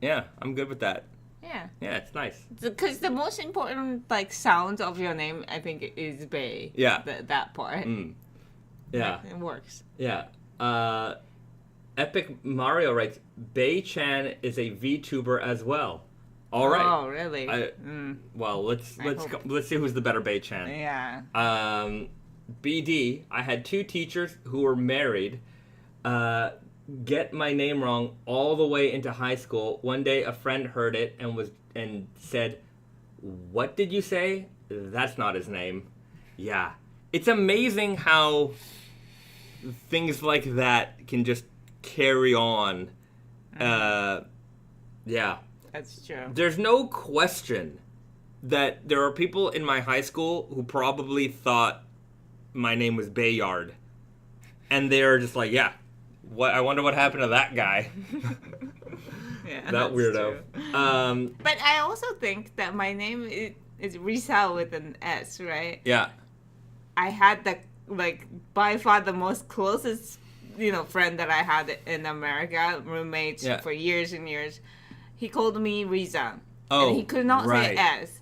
Yeah, I'm good with that. Yeah. Yeah, it's nice. Because the most important sound of your name, I think, is Bei. Yeah. That part. Yeah. It works. Yeah. Epic Mario writes, Bei-chan is a VTuber as well. All right. Oh, really? Well, let's see who's the better Bei-chan. Yeah. BD, I had 2 teachers who were married get my name wrong all the way into high school. One day a friend heard it and said, "What did you say? That's not his name." Yeah. It's amazing how things like that can just carry on. Yeah. That's true. There's no question that there are people in my high school who probably thought my name was Bayard. And they're just like, yeah, I wonder what happened to that guy. Yeah, that weirdo. But I also think that my name is Risa with an S, right? Yeah. I had by far the most closest, friend that I had in America, roommates for years and years. He called me Riza. Oh, and he could not say S.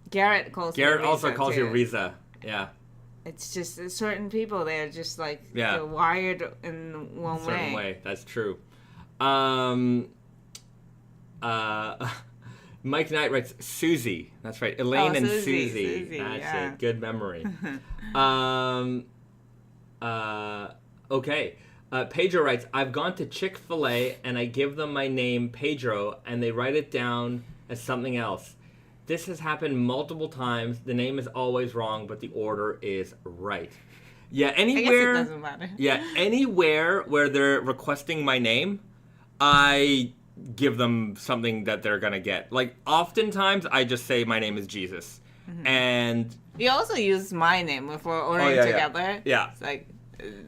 Garrett calls me Riza. Garrett also calls you Riza. Yeah. It's just certain people, they're just they're wired in one way. Certain way. That's true. Mike Knight writes Susie. That's right. Elaine and Susie. That's it. Good memory. Okay. Pedro writes, I've gone to Chick-fil-A and I give them my name, Pedro, and they write it down as something else. This has happened multiple times. The name is always wrong, but the order is right. Yeah, anywhere. I guess it doesn't matter. Yeah, anywhere where they're requesting my name, I give them something that they're gonna get. Oftentimes, I just say my name is Jesus, and you also use my name if we're ordering together. Yeah, it's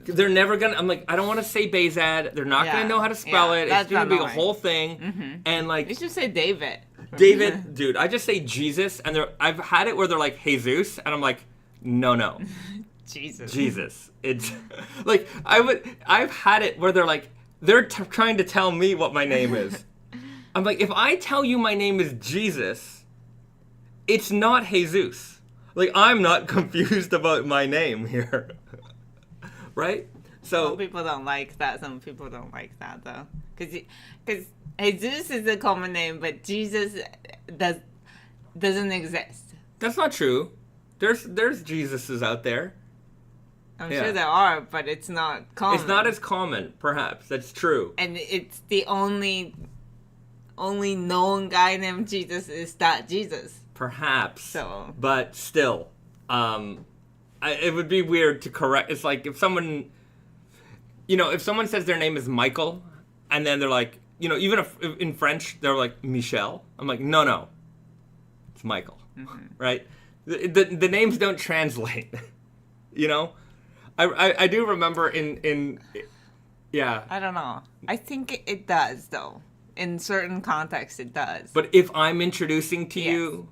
they're never gonna. I'm like, I don't want to say Bezad. They're not gonna know how to spell it. It's gonna be a whole thing. And you should say David. David, dude, I just say Jesus, and I've had it where they're like Jesus, and I'm like, no, Jesus. It's I've had it where they're like, they're trying to tell me what my name is. I'm like, if I tell you my name is Jesus, it's not Jesus. I'm not confused about my name here. Right? So some people don't like that. Some people don't like that, though. Because Jesus is a common name, but Jesus doesn't exist. That's not true. There's Jesuses out there. I'm sure there are, but it's not common. It's not as common, perhaps. That's true. And it's the only known guy named Jesus is that Jesus. Perhaps. So. But still, it would be weird to correct. It's like if someone, if someone says their name is Michael, and then they're like, even if in French they're like Michel, I'm like, no, it's Michael, right? The names don't translate, I do remember in I don't know. I think it does though. In certain contexts, it does. But if I'm introducing to you,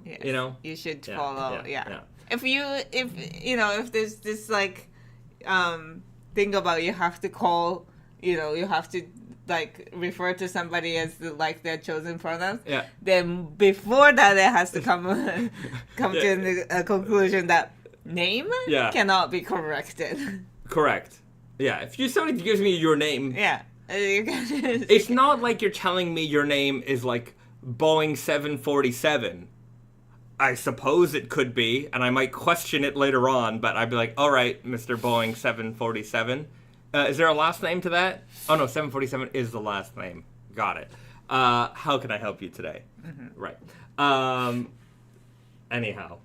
you should follow. Yeah. Yeah. If there's this like thing about you have to call, you have to like refer to somebody as like their chosen pronouns. Yeah. Then before that, it has to come to a conclusion that name cannot be corrected. Correct. Yeah. If somebody gives me your name. Yeah. It's not like you're telling me your name is like Boeing 747. I suppose it could be, and I might question it later on, but I'd be like, all right, Mr. Boeing 747. Is there a last name to that? Oh, no, 747 is the last name. Got it. How can I help you today? Mm-hmm. Right. Anyhow,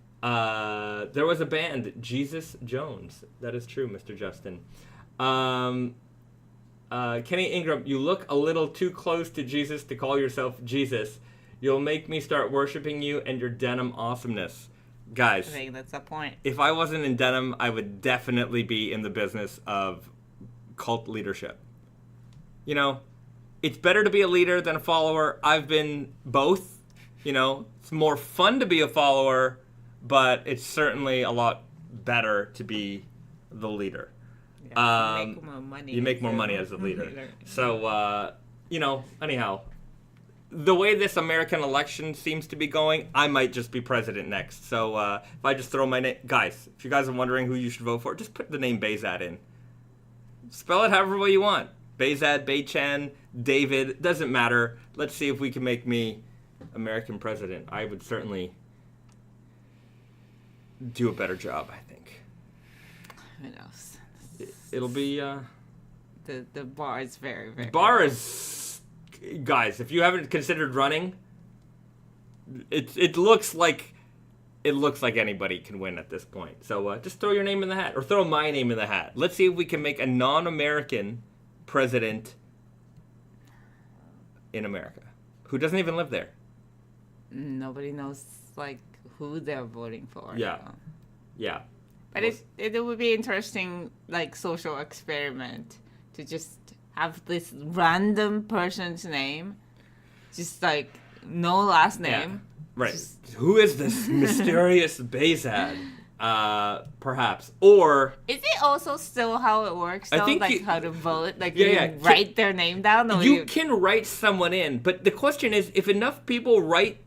there was a band, Jesus Jones. That is true, Mr. Justin. Kenny Ingram, you look a little too close to Jesus to call yourself Jesus. You'll make me start worshiping you and your denim awesomeness. Guys, I think that's the point. If I wasn't in denim, I would definitely be in the business of cult leadership. It's better to be a leader than a follower. I've been both. It's more fun to be a follower, but it's certainly a lot better to be the leader. You make more money. You make more money as a leader. So, anyhow, the way this American election seems to be going, I might just be president next. So if I just throw my name... Guys, if you guys are wondering who you should vote for, just put the name Bezad in. Spell it however way you want. Bezad, Baychan, David, doesn't matter. Let's see if we can make me American president. I would certainly do a better job, I think. Who knows? It'll be the bar is very, very bar is, guys, if you haven't considered running, it looks like anybody can win at this point. So just throw your name in the hat, or throw my name in the hat. Let's see if we can make a non-American president in America who doesn't even live there. Nobody knows like who they're voting for. Yeah. But it would be interesting, like, social experiment to just have this random person's name, just, like, no last name. Yeah. Right. Who is this mysterious Bezad? Perhaps. Or... Is it also still how it works, though? I think like, how to vote? Like, you write their name down? Or you can write someone in, but the question is, if enough people write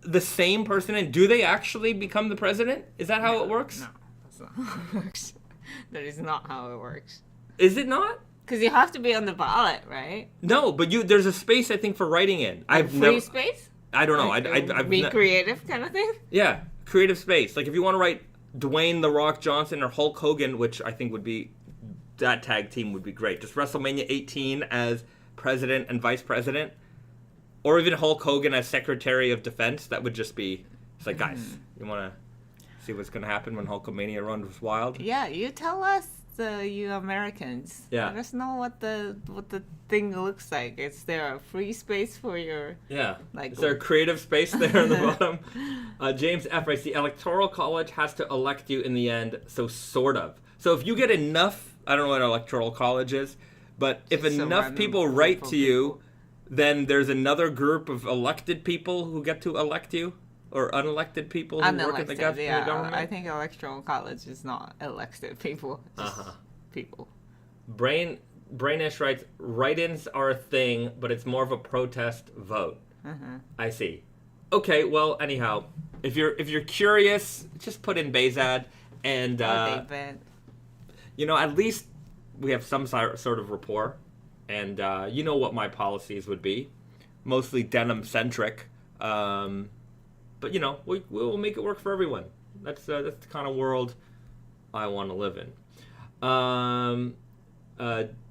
the same person in, do they actually become the president? Is that how it works? No. Not how it works. That is not how it works. Is it not? Because you have to be on the ballot, right? No, but there's a space, I think, for writing in. Free space? I don't know. I've be creative kind of thing? Yeah, creative space. Like if you want to write Dwayne The Rock Johnson or Hulk Hogan, which I think would be, that tag team would be great. Just WrestleMania 18 as president and vice president. Or even Hulk Hogan as Secretary of Defense. That would just be, it's like, guys, you want to see what's going to happen when Hulkamania runs wild? Yeah, you tell us, you Americans. Yeah. Let us know what the thing looks like. Is there a free space for your... Yeah. Like, is there a creative space there on the bottom? James F. I see Electoral College has to elect you in the end, so sort of. So if you get enough... I don't know what Electoral College is, but if enough people write to you, then there's another group of elected people who get to elect you? Or unelected people who work in the government? I think Electoral College is not elected people. Just people. Brainish writes, write-ins are a thing, but it's more of a protest vote. I see. Okay, well, anyhow, if you're curious, just put in Bezad, and at least we have some sort of rapport, and you know what my policies would be, mostly denim-centric. But we'll make it work for everyone. That's the kind of world I want to live in.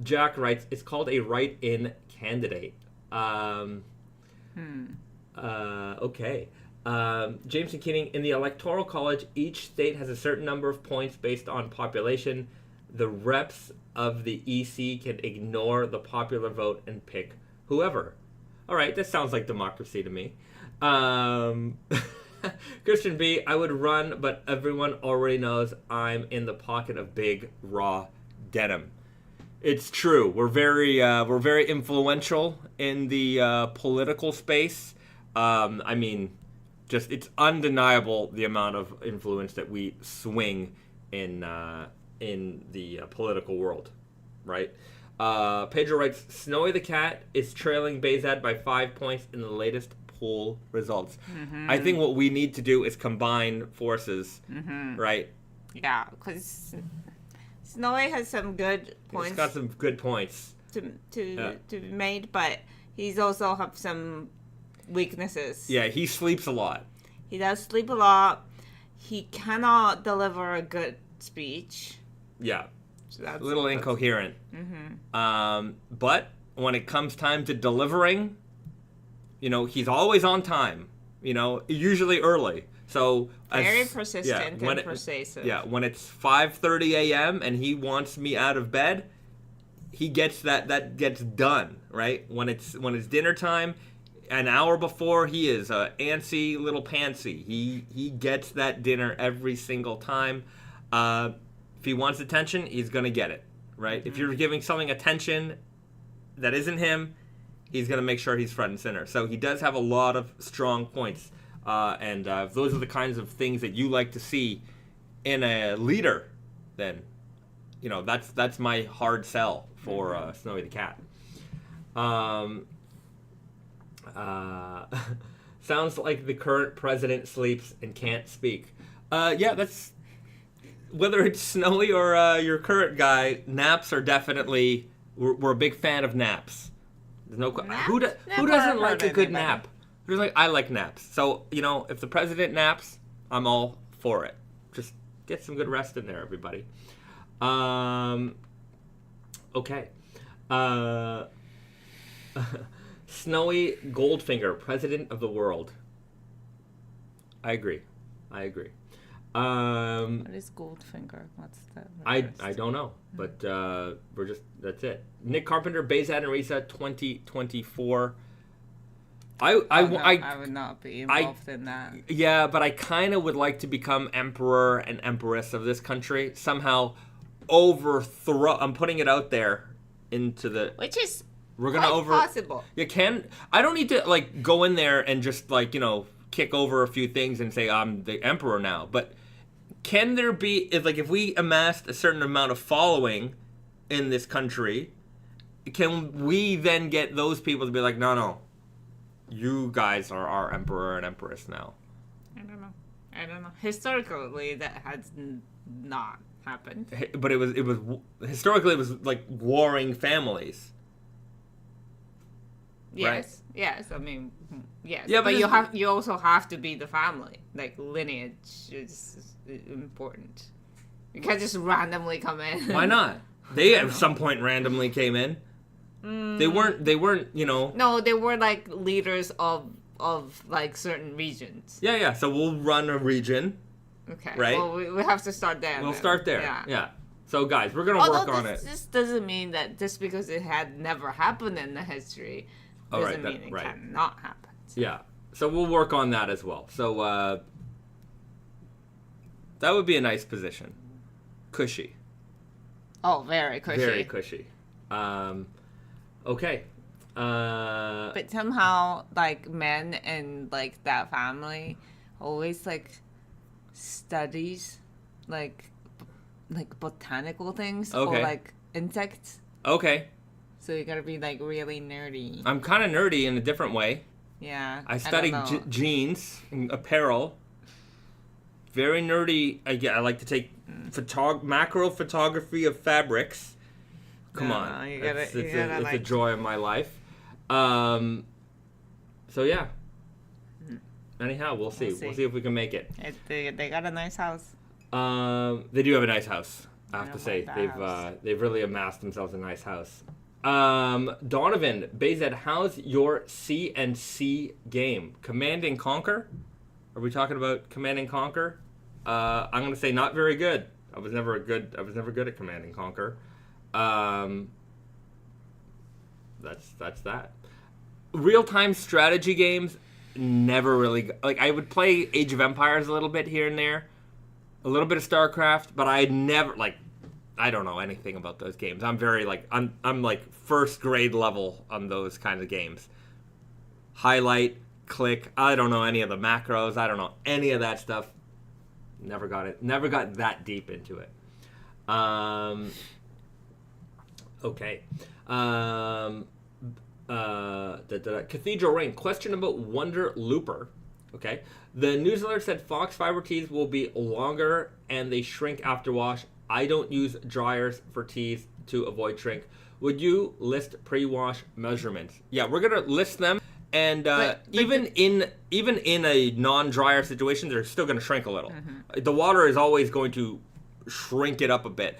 Jack writes, it's called a write-in candidate. Okay. Jameson Keating, in the Electoral College, each state has a certain number of points based on population. The reps of the EC can ignore the popular vote and pick whoever. All right, that sounds like democracy to me. Christian B, I would run, but everyone already knows I'm in the pocket of big, raw denim. It's true. We're very influential in the political space. I mean, just it's undeniable the amount of influence that we swing in the political world, right? Pedro writes, Snowy the Cat is trailing Bayzad by 5 points in the latest poll results. Mm-hmm. I think what we need to do is combine forces, right? Yeah, because Snowy has some good points. He's got some good points to be made, but he's also have some weaknesses. Yeah, he sleeps a lot. He does sleep a lot. He cannot deliver a good speech. Yeah. So that's a little incoherent. Mm-hmm. But when it comes time to delivering, he's always on time. Usually early. So very persistent and persuasive. Yeah, when it's 5:30 a.m. and he wants me out of bed, he gets that gets done, right? When it's dinner time, an hour before, he is a antsy little pantsy. He gets that dinner every single time. If he wants attention, he's going to get it, right? Mm-hmm. If you're giving something attention that isn't him, he's going to make sure he's front and center. So he does have a lot of strong points. And if those are the kinds of things that you like to see in a leader, then, that's my hard sell for Snowy the Cat. Sounds like the current president sleeps and can't speak. Yeah, that's... Whether it's Snowy or your current guy, naps are definitely... We're a big fan of naps. There's no... Who doesn't like a good nap? Who's like, I like naps. So, if the president naps, I'm all for it. Just get some good rest in there, everybody. Okay. Snowy Goldfinger, president of the world. I agree. What is Goldfinger? What's that? I don't know, but that's it. Nick Carpenter, Bayzad and Risa, 2024. I would not be involved in that. Yeah, but I kind of would like to become emperor and empress of this country. Somehow overthrow. I'm putting it out there into the... Which is we're gonna possible. You can... I don't need to, go in there and just, kick over a few things and say I'm the emperor now. But can there be... If we amassed a certain amount of following in this country, can we then get those people to be like, no, you guys are our emperor and empress now? I don't know. Historically, that has not happened. But it was historically it was warring families. Yes, right? Yes. I mean, yes. Yeah, but you also have to be the family. Lineage is important. You can't just randomly come in. Why not? They at some point randomly came in. They weren't. No, they were leaders of certain regions. Yeah. So we'll run a region. Okay. Right. Well, we have to start there. We'll start there. Yeah. So guys, we're gonna work on it. This doesn't mean that just because it had never happened in the history doesn't mean it cannot happen. Yeah. So we'll work on that as well. So that would be a nice position. Cushy. Oh, very cushy. Very cushy. Okay. But somehow, men in that family always studies botanical things or insects. Okay. So you gotta be really nerdy. I'm kind of nerdy in a different way. Yeah. I study jeans and apparel. Very nerdy. I like to take macro photography of fabrics. Come on. It's a joy of my life. So yeah. Anyhow, we'll see. We'll see if we can make it. They got a nice house. They do have a nice house. I have to say, house. They've really amassed themselves a nice house. Donovan, Bayzed, how's your C&C game? Command and Conquer? Are we talking about Command and Conquer? I'm gonna say not very good. I was never good at Command and Conquer. That's that. Real-time strategy games, never really like. I would play Age of Empires a little bit here and there, a little bit of StarCraft, but I never like. I don't know anything about those games. I'm very like I'm like first grade level on those kinds of games. Highlight, click. I don't know any of the macros. I don't know any of that stuff. Never got it. Never got that deep into it. Okay. Cathedral Rain. Question about Wonder Looper. Okay. The newsletter said Foxfibre tees will be longer and they shrink after wash. I don't use dryers for tees to avoid shrink. Would you list pre-wash measurements? Yeah, we're gonna list them, and even in a non-dryer situation, they're still gonna shrink a little. Mm-hmm. The water is always going to shrink it up a bit.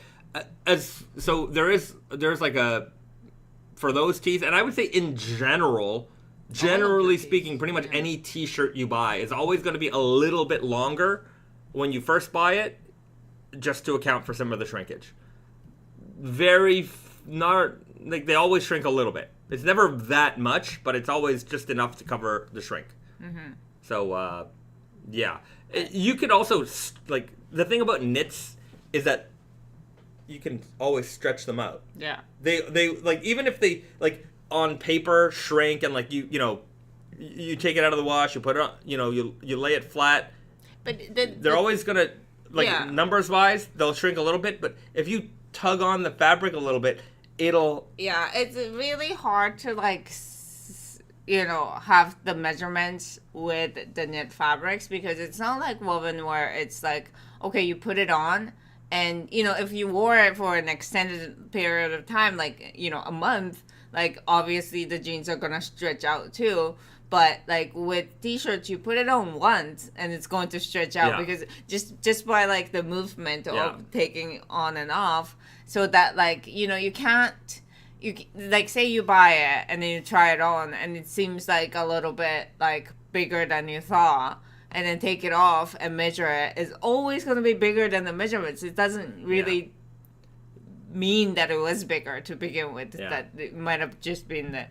So there's like a for those tees, and I would say in generally speaking, pretty much any T-shirt you buy is always going to be a little bit longer when you first buy it, just to account for some of the shrinkage. Not like they always shrink a little bit. It's never that much, but it's always just enough to cover the shrink. Mm-hmm. So, yeah. You could also, like, the thing about knits is that you can always stretch them out. Yeah. They like, even if they, like, on paper shrink and, like, you know, you take it out of the wash, you put it on, you know, you lay it flat. But they're always going to, like, numbers-wise, they'll shrink a little bit, but if you tug on the fabric a little bit, it'll... Yeah, it's really hard to, like, you know, have the measurements with the knit fabrics, because it's not like woven where it's like, okay, you put it on, and, you know, if you wore it for an extended period of time, like, you know, a month, like, obviously the jeans are gonna stretch out too. But, like, with T-shirts, you put it on once, and it's going to stretch out because just by, like, the movement of taking on and off, so that, like, you know, you can't, like, say you buy it, and then you try it on, and it seems, like, a little bit, like, bigger than you thought, and then take it off and measure it, it's always going to be bigger than the measurements. It doesn't really... mean that it was bigger to begin with. That it might have just been the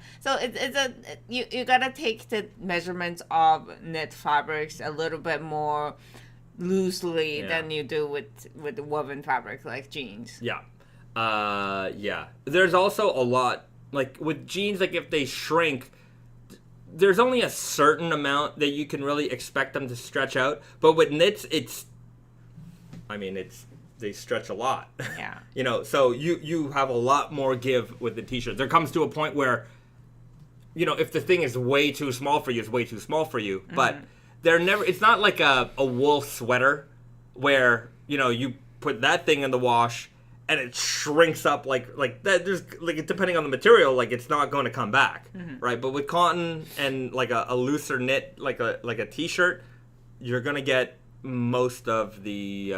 you gotta take the measurements of knit fabrics a little bit more loosely than you do with the woven fabric like jeans. There's also a lot, like with jeans, like if they shrink, there's only a certain amount that you can really expect them to stretch out, but with knits they stretch a lot. Yeah. You know, so you have a lot more give with the T-shirt. There comes to a point where, you know, if the thing is way too small for you, it's way too small for you. Mm-hmm. But it's not like a wool sweater where, you know, you put that thing in the wash and it shrinks up like that. There's like, depending on the material, like it's not going to come back, right? But with cotton and like a looser knit, like a T-shirt, you're going to get most of the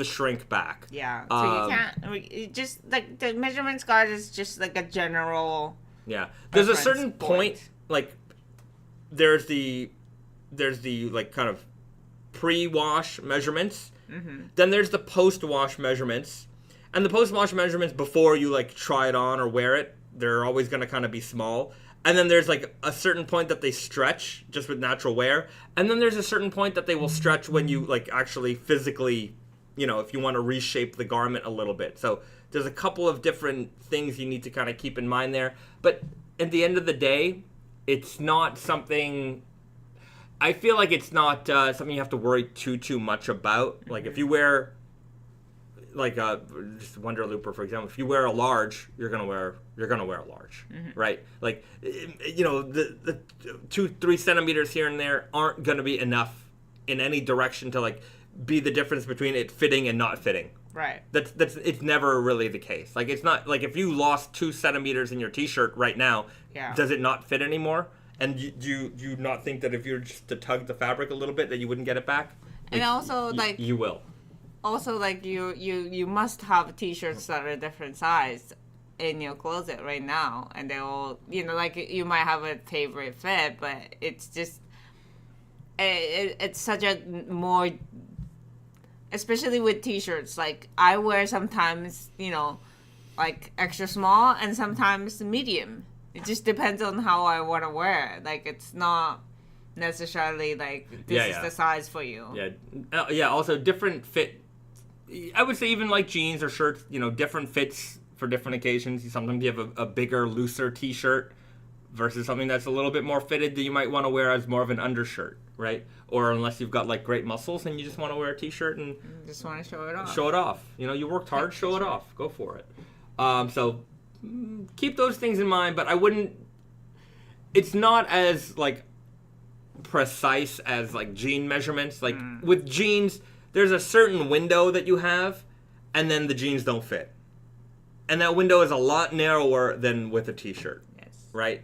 shrink back. Yeah. So you just like the measurements guide is just like a general. Yeah. There's a certain point, like there's the like kind of pre-wash measurements. Mm-hmm. Then there's the post-wash measurements, and the post-wash measurements before you like try it on or wear it, they're always going to kind of be small. And then there's like a certain point that they stretch just with natural wear. And then there's a certain point that they will stretch when you like actually physically, you know, if you want to reshape the garment a little bit. So there's a couple of different things you need to kind of keep in mind there. But at the end of the day, it's not something, I feel like it's not something you have to worry too much about. Like if you wear like just Wonder Looper, for example, if you wear a large, you're gonna wear a large, right? Like, you know, the 2-3 centimeters here and there aren't gonna be enough in any direction to like be the difference between it fitting and not fitting. Right. That's it's never really the case. Like it's not like if you lost 2 centimeters in your T-shirt right now, does it not fit anymore? And do you not think that if you were just to tug the fabric a little bit that you wouldn't get it back? And also, like... You will. Also, like, you must have T-shirts that are different size in your closet right now. And they all, you know, like, you might have a favorite fit, but it's just... It's such a more... Especially with T-shirts. Like, I wear sometimes, you know, like, extra small and sometimes medium. It just depends on how I want to wear it. Like, it's not necessarily, like, this is the size for you. Yeah, also different fit. I would say even like jeans or shirts, you know, different fits for different occasions. Sometimes you have a bigger, looser T-shirt versus something that's a little bit more fitted that you might want to wear as more of an undershirt, right? Or unless you've got like great muscles and you just want to wear a T-shirt and just want to show it off. Show it off. You know, you worked hard, show it off. Go for it. So keep those things in mind, but I wouldn't. It's not as like precise as like jean measurements. Like with jeans, there's a certain window that you have, and then the jeans don't fit, and that window is a lot narrower than with a T-shirt. Right,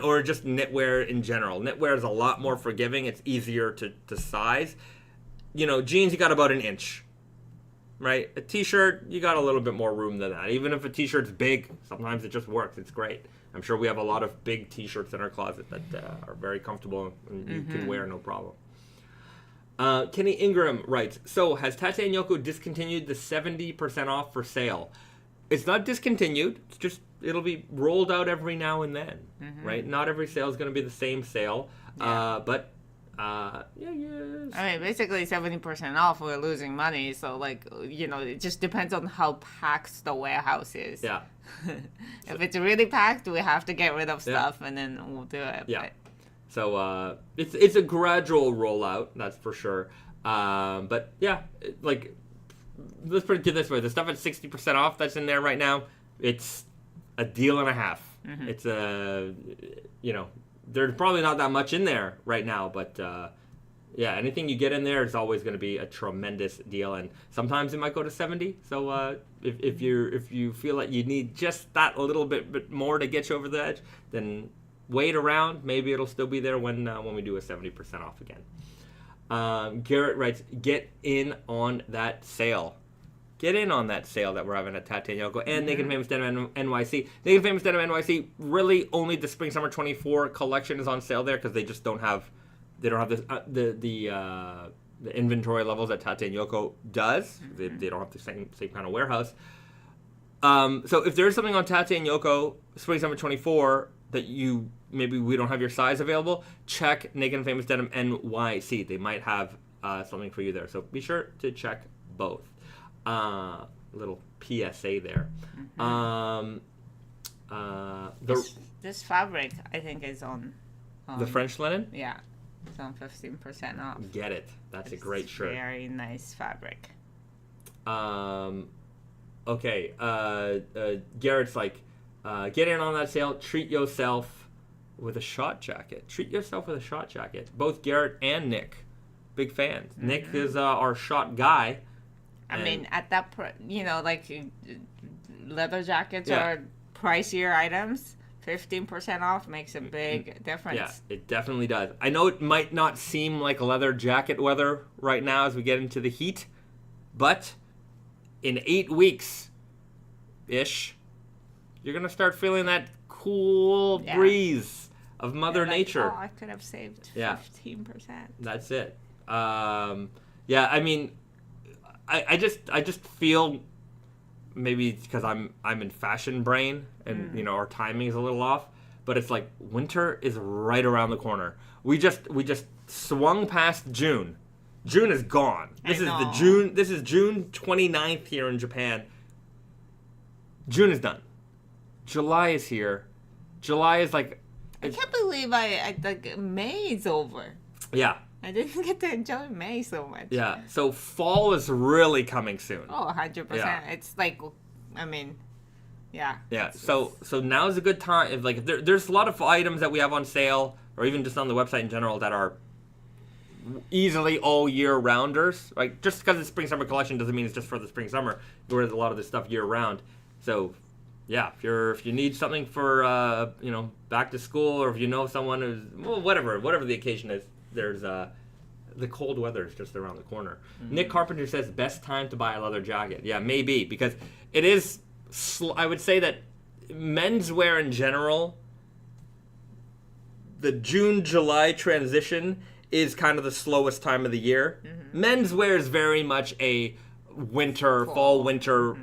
or just knitwear in general. Knitwear is a lot more forgiving. It's easier to size. You know, jeans you got about an inch, right? A T-shirt you got a little bit more room than that. Even if a T-shirt's big, sometimes it just works. It's great. I'm sure we have a lot of big T-shirts in our closet that are very comfortable and you can wear no problem. Kenny Ingram writes, so has Tate and Yoko discontinued the 70% off for sale? It's not discontinued. It's just it'll be rolled out every now and then, right? Not every sale is going to be the same sale, but I mean, basically 70% off. We're losing money, so like you know, it just depends on how packed the warehouse is. Yeah. If it's really packed, we have to get rid of stuff, and then we'll do it. Yeah. But... So it's a gradual rollout, that's for sure. But yeah, like. Let's put it this way: the stuff at 60% off that's in there right now, it's a deal and a half. It's you know, there's probably not that much in there right now, but yeah, anything you get in there is always going to be a tremendous deal, and sometimes it might go to 70. So if you feel like you need just that a little bit more to get you over the edge, then wait around. Maybe it'll still be there when we do a 70% off again. Garrett writes, get in on that sale. Get in on that sale that we're having at Tate and Yoko and Naked Famous Denim NYC. Naked Famous Denim NYC, really only the Spring Summer 24 collection is on sale there because they just don't have this, the inventory levels that Tate and Yoko does. They don't have the same kind of warehouse. So if there's something on Tate and Yoko Spring Summer 24 that maybe we don't have your size available, check Naked and Famous Denim NYC. They might have something for you there. So be sure to check both. Little PSA there. This fabric, I think, is on... the French linen? Yeah. It's on 15% off. Get it. That's a great shirt. Very nice fabric. Okay. Garrett's like, get in on that sale. Treat yourself with a Schott jacket. Treat yourself with a Schott jacket. Both Garrett and Nick, big fans. Nick is our Schott guy. I mean, at that, like leather jackets are pricier items. 15% off makes a big difference. Yeah, it definitely does. I know it might not seem like leather jacket weather right now as we get into the heat, but in 8 weeks-ish, you're going to start feeling that cool breeze of Mother Nature. Oh, I could have saved 15%. That's it. Yeah, I mean, I just feel maybe because I'm in fashion brain and our timing is a little off, but it's like winter is right around the corner. We just swung past June. June is gone. This is June 29th here in Japan. June is done. July is here. July is like... I can't believe I May is over. Yeah. I didn't get to enjoy May so much. Yeah. So fall is really coming soon. Oh, 100%. Yeah. It's like, I mean, yeah. Yeah. So now's a good time. If there's a lot of items that we have on sale, or even just on the website in general, that are easily all year rounders. Like, just because it's spring summer collection doesn't mean it's just for the spring summer. You wear a lot of this stuff year round. So, yeah, if you need something for back to school, or if you know someone who's whatever the occasion is, there's the cold weather is just around the corner. Nick Carpenter says best time to buy a leather jacket. Yeah, maybe, because it is. I would say that menswear in general, the June-July transition is kind of the slowest time of the year. Menswear is very much a fall-winter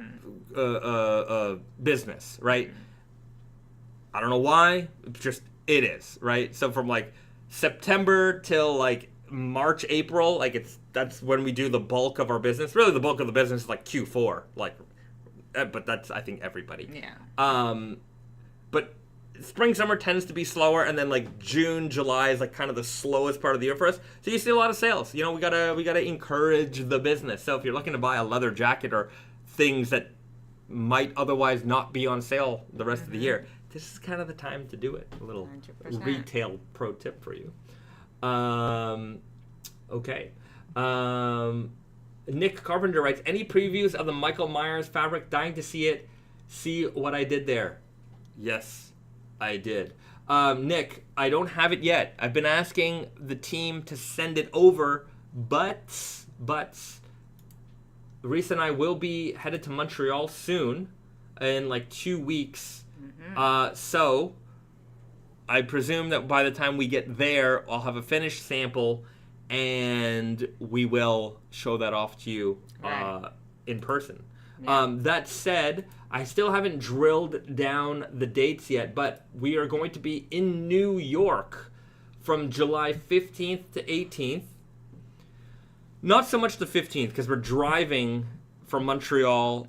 business, right? I don't know why, it is, right? So from like September till like March, April, like that's when we do the bulk of our business. Really, the bulk of the business is like Q4, but that's, I think, everybody. Yeah. But spring, summer tends to be slower, and then like June, July is like kind of the slowest part of the year for us. So you see a lot of sales. We gotta encourage the business. So if you're looking to buy a leather jacket or things that might otherwise not be on sale the rest of the year, this is kind of the time to do it. A little 100%. retail pro tip for you. Okay. Nick Carpenter writes, any previews of the Michael Myers fabric? Dying to see it. See what I did there. Yes, I did. Nick, I don't have it yet. I've been asking the team to send it over, but Reese and I will be headed to Montreal soon, in like 2 weeks. So I presume that by the time we get there, I'll have a finished sample, and we will show that off to you in person. Yeah. That said, I still haven't drilled down the dates yet, but we are going to be in New York from July 15th to 18th. Not so much the 15th, because we're driving from Montreal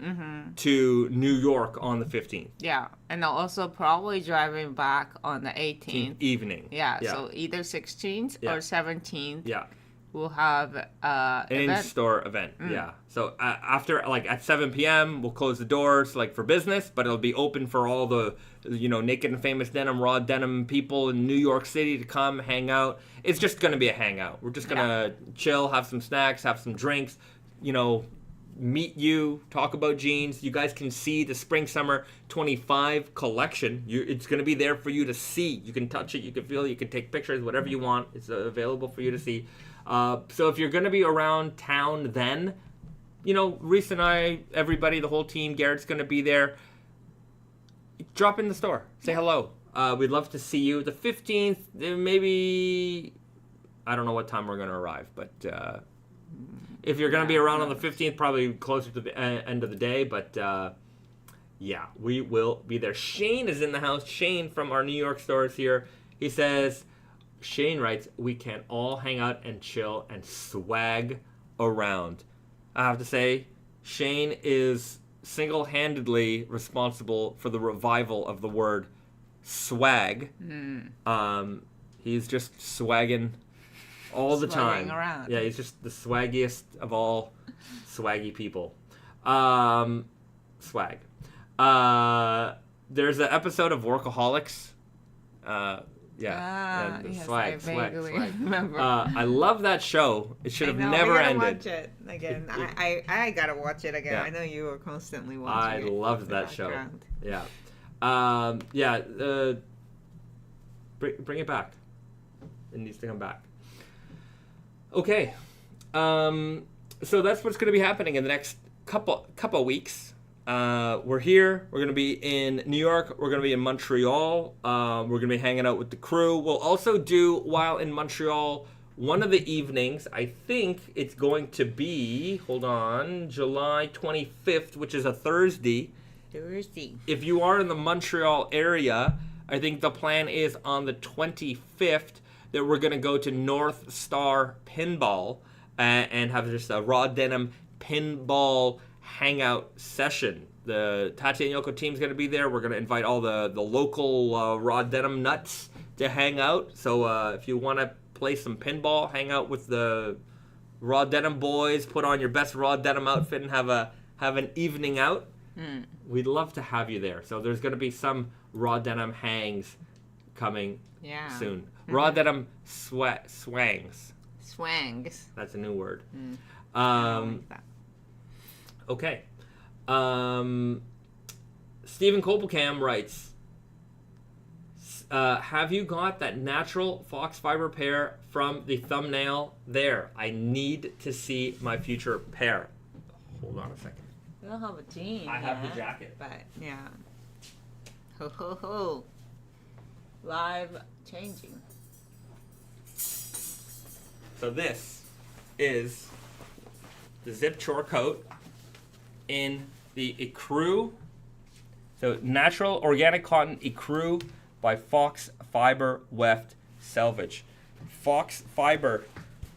to New York on the 15th. Yeah, and also probably driving back on the 18th. Evening. Yeah, so either 16th or 17th. Yeah. We'll have an in-store event. Yeah. So after, at 7 p.m., we'll close the doors, for business, but it'll be open for all the, Naked and Famous Denim, raw denim people in New York City to come hang out. It's just going to be a hangout. We're just going to chill, have some snacks, have some drinks, meet you, talk about jeans. You guys can see the Spring-Summer 25 collection. It's going to be there for you to see. You can touch it, you can feel it, you can take pictures, whatever you want. It's available for you to see. So if you're going to be around town then, Reese and I, everybody, the whole team, Garrett's going to be there. Drop in the store. Say hello. We'd love to see you. The 15th, maybe, I don't know what time we're going to arrive, but if you're going to be around on the 15th, probably closer to the end of the day, but yeah, we will be there. Shane is in the house. Shane from our New York store is here. He says, Shane writes, we can all hang out and chill and swag around. I have to say, Shane is single-handedly responsible for the revival of the word swag. He's just swagging all the time. Around. Yeah, he's just the swaggiest of all swaggy people. Swag. There's an episode of Workaholics. Yes, swag, I vaguely remember. I love that show. It should have never ended. I gotta watch it again. I gotta watch it again. Yeah. I know you were constantly watching it. I loved that show. Yeah. Bring it back. It needs to come back. Okay. So that's what's going to be happening in the next couple weeks. We're here. We're going to be in New York. We're going to be in Montreal. We're going to be hanging out with the crew. We'll also do, while in Montreal, one of the evenings, I think it's going to be, July 25th, which is a Thursday. If you are in the Montreal area, I think the plan is on the 25th that we're going to go to North Star Pinball and have just a raw denim pinball hangout session. The Tati and Yoko team's going to be there. We're going to invite all the local raw denim nuts to hang out. So if you want to play some pinball, hang out with the raw denim boys, put on your best raw denim outfit, and have an evening out. We'd love to have you there. So there's going to be some raw denim hangs coming soon. Raw denim swangs. Swangs. That's a new word. I like that. Okay. Stephen Kopelcam writes, have you got that natural Foxfibre pair from the thumbnail there? I need to see my future pair. Hold on a second. You don't have a jean. I have the jacket. But, yeah. Ho, ho, ho. Live changing. So this is the zip chore coat in the Ecru. So natural organic cotton Ecru by Foxfibre Weft Selvedge. Foxfibre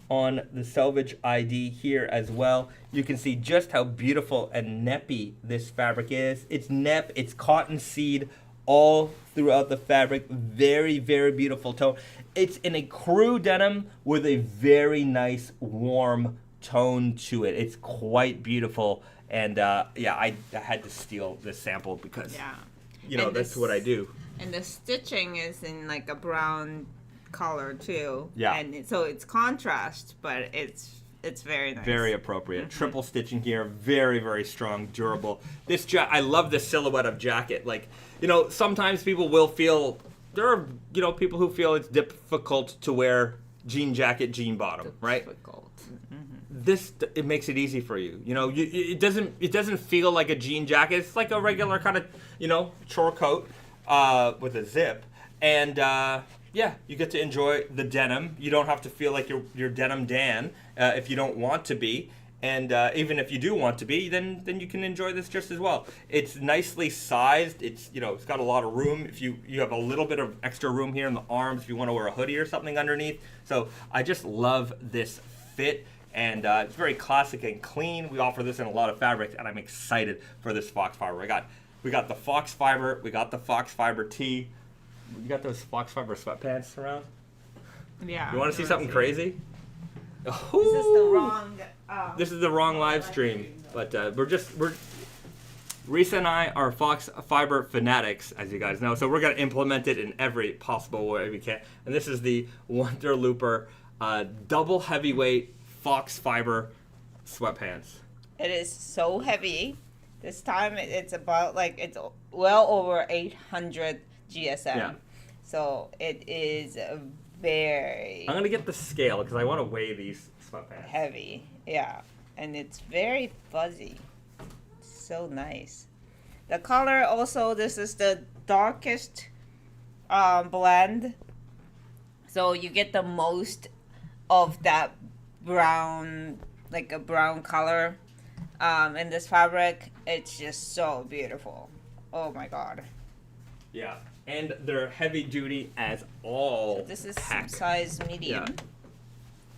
on the Selvedge ID here as well. You can see just how beautiful and neppy this fabric is. It's nep, it's cotton seed all throughout the fabric. Very, very beautiful tone. It's an Ecru denim with a very nice warm tone to it. It's quite beautiful. And yeah, I had to steal this sample because, you know, that's what I do. And the stitching is in like a brown color too. Yeah. And so it's contrast, but it's very nice. Very appropriate. Triple stitching here. Very, very strong, durable. This I love this silhouette of jacket. Like, you know, sometimes people will feel, there are, you know, people who feel it's difficult to wear jean jacket, jean bottom, right? Difficult. This, it makes it easy for you. You know, it doesn't feel like a jean jacket. It's like a regular kind of, you know, chore coat with a zip. And yeah, you get to enjoy the denim. You don't have to feel like you're Denim Dan if you don't want to be. And even if you do want to be, then you can enjoy this just as well. It's nicely sized. It's, you know, it's got a lot of room. If you have a little bit of extra room here in the arms, if you want to wear a hoodie or something underneath. So I just love this fit. And it's very classic and clean. We offer this in a lot of fabrics, and I'm excited for this Foxfibre. We got the Foxfibre. We got the Foxfibre tee. You got those Foxfibre sweatpants around? Yeah. You want to see something crazy? This is the wrong. This is the wrong live stream, but Risa and I are Foxfibre fanatics, as you guys know, so we're gonna implement it in every possible way we can. And this is the Wonder Looper double heavyweight Foxfibre sweatpants. It is so heavy. This time it's about like it's well over 800 GSM. Yeah. So it is very. I'm gonna get the scale because I want to weigh these sweatpants. Heavy, yeah, and it's very fuzzy. So nice. The color also. This is the darkest blend. So you get the most of that brown, like a brown color in this fabric. It's just so beautiful. Oh my god. Yeah, and they're heavy duty as all. So this is heck. size medium. Yeah.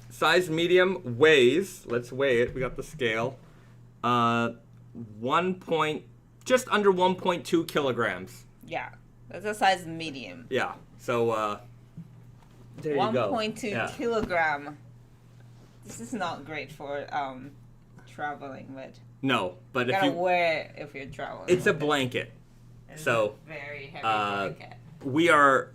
Size medium weighs. Let's weigh it. We got the scale. Just under 1.2 kilograms. Yeah, that's a size medium. Yeah. So there you go. 1.2 kilogram. This is not great for traveling with. No, but You if gotta you wear it if you're traveling. it's a with it. blanket. It's So a very heavy blanket. we are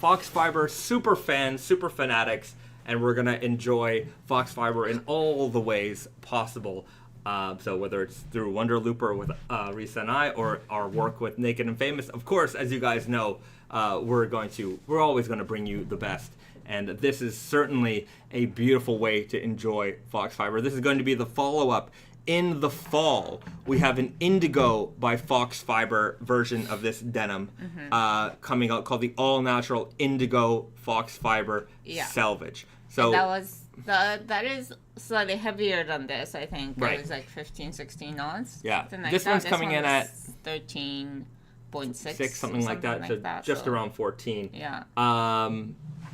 Foxfibre super fans, super fanatics, and we're gonna enjoy Foxfibre in all the ways possible. So whether it's through Wonder Looper with Risa and I, or our work with Naked and Famous, of course, as you guys know, we're always gonna bring you the best. And this is certainly a beautiful way to enjoy Foxfibre. This is going to be the follow-up in the fall. We have an Indigo by Foxfibre version of this denim coming out called the All Natural Indigo Foxfibre Selvedge. So that is slightly heavier than this, I think. Right. It was like 15, 16 ounce. Yeah. Like This one's coming in at 13.6. something like that. So just around 14. Yeah.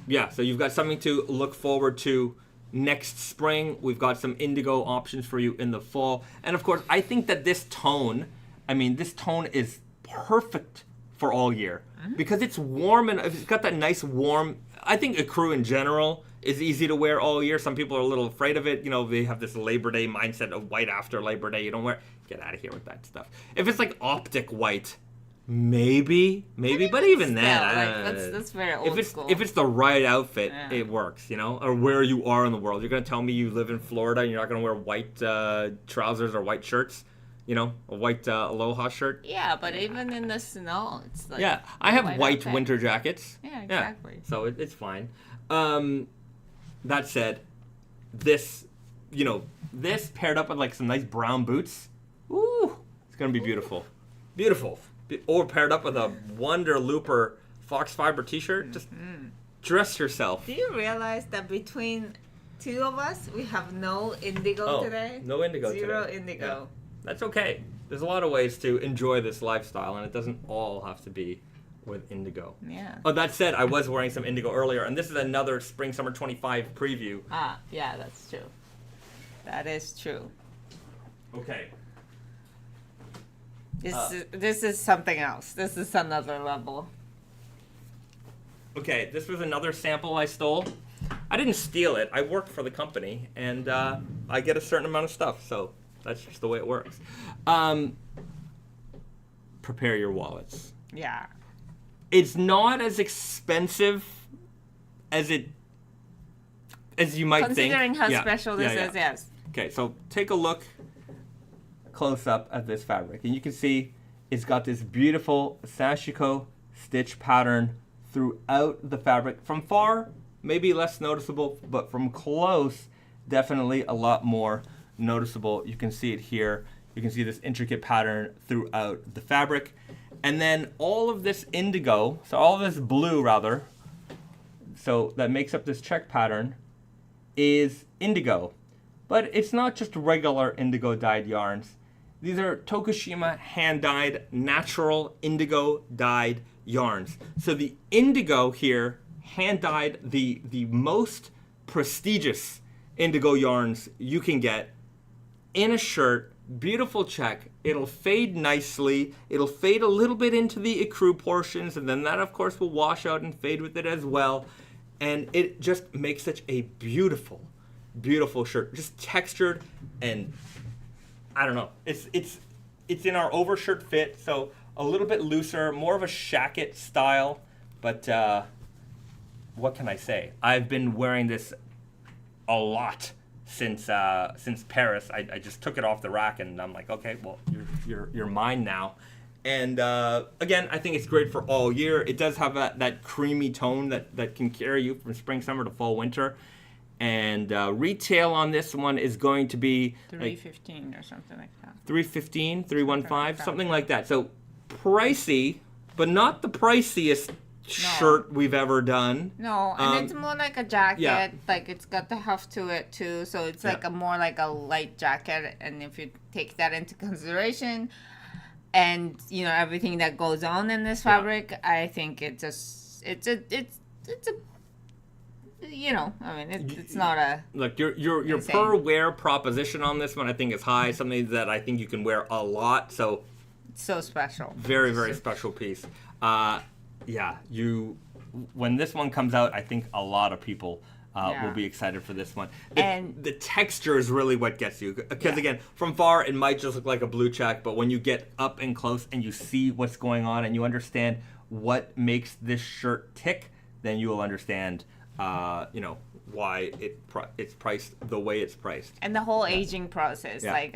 Yeah, so you've got something to look forward to next spring. We've got some indigo options for you in the fall. And of course, I think that this tone is perfect for all year because it's warm and it's got that nice warm. I think Ecru in general is easy to wear all year. Some people are a little afraid of it. You know, they have this Labor Day mindset of white after Labor Day. You don't wear. Get out of here with that stuff. If it's like optic white, maybe, but even then, that's very old school. If it's the right outfit, it works, you know, or where you are in the world. You're gonna tell me you live in Florida and you're not gonna wear white trousers or white shirts? a white Aloha shirt. Yeah, but even in the snow, it's like Yeah, I have white outfit. winter jackets. Yeah, exactly. So it's fine. That said, this paired up with like some nice brown boots. Ooh, it's gonna be beautiful. Beautiful. Or paired up with a Wonder Looper Foxfibre t-shirt. Just dress yourself. Do you realize that between two of us, we have no indigo today? No indigo today. Zero indigo. Yeah. That's okay. There's a lot of ways to enjoy this lifestyle, and it doesn't all have to be with indigo. Yeah. Oh, that said, I was wearing some indigo earlier, and this is another Spring Summer 25 preview. Yeah, that's true. That is true. Okay. This is something else. This is another level. Okay, this was another sample I stole. I didn't steal it. I worked for the company, and I get a certain amount of stuff, so that's just the way it works. Prepare your wallets. Yeah. It's not as expensive as you might think. Considering how special this is, yes. Okay, so take a look close up at this fabric, and you can see it's got this beautiful Sashiko stitch pattern throughout the fabric. From far, maybe less noticeable, but from close, definitely a lot more noticeable. You can see it here. You can see this intricate pattern throughout the fabric. And then all of this indigo, so all of this blue rather, so that makes up this check pattern, is indigo. But it's not just regular indigo dyed yarns. These are Tokushima hand-dyed, natural indigo dyed yarns. So the indigo here, hand-dyed, the most prestigious indigo yarns you can get in a shirt, beautiful check. It'll fade nicely. It'll fade a little bit into the ecru portions, and then that, of course, will wash out and fade with it as well. And it just makes such a beautiful, beautiful shirt. Just textured, and I don't know. It's in our overshirt fit, so a little bit looser, more of a shacket style. But what can I say? I've been wearing this a lot since Paris. I just took it off the rack, and I'm like, okay, well, you're mine now. And again, I think it's great for all year. It does have that creamy tone that can carry you from spring, summer to fall, winter. And retail on this one is going to be $315 or something like that. $315, $315, something like that. So pricey, but not the priciest shirt we've ever done. No, and it's more like a jacket. Yeah. Like it's got the heft to it too, so it's like more like a light jacket. And if you take that into consideration, and everything that goes on in this fabric, I think it's a it's not a... Look, your per wear proposition on this one, I think, is high. Something that I think you can wear a lot. So it's so special. Very, very special piece. When this one comes out, I think a lot of people will be excited for this one. And the texture is really what gets you. Because again, from far, it might just look like a blue check, but when you get up and close and you see what's going on and you understand what makes this shirt tick, then you will understand why it's priced the way it's priced. And the whole aging process. Yeah. Like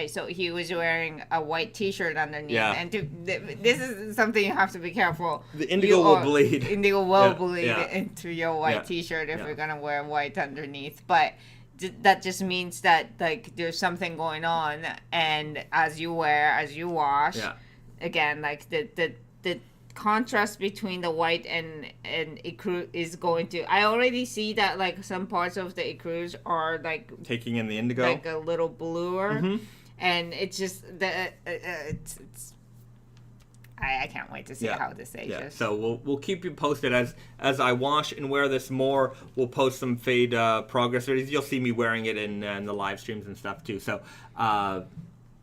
so he was wearing a white T-shirt underneath, and this is something you have to be careful. The indigo will bleed. Indigo will bleed into your white Yeah. T-shirt if you're gonna wear white underneath. But that just means that like there's something going on, and as you wash, again, like the contrast between the white and ecru is going to... I already see that like some parts of the ecrus are like taking in the indigo, like a little bluer, and it's just I can't wait to see how this ages. Yeah. So we'll keep you posted as I wash and wear this more. We'll post some fade progress videos. You'll see me wearing it in the live streams and stuff too. So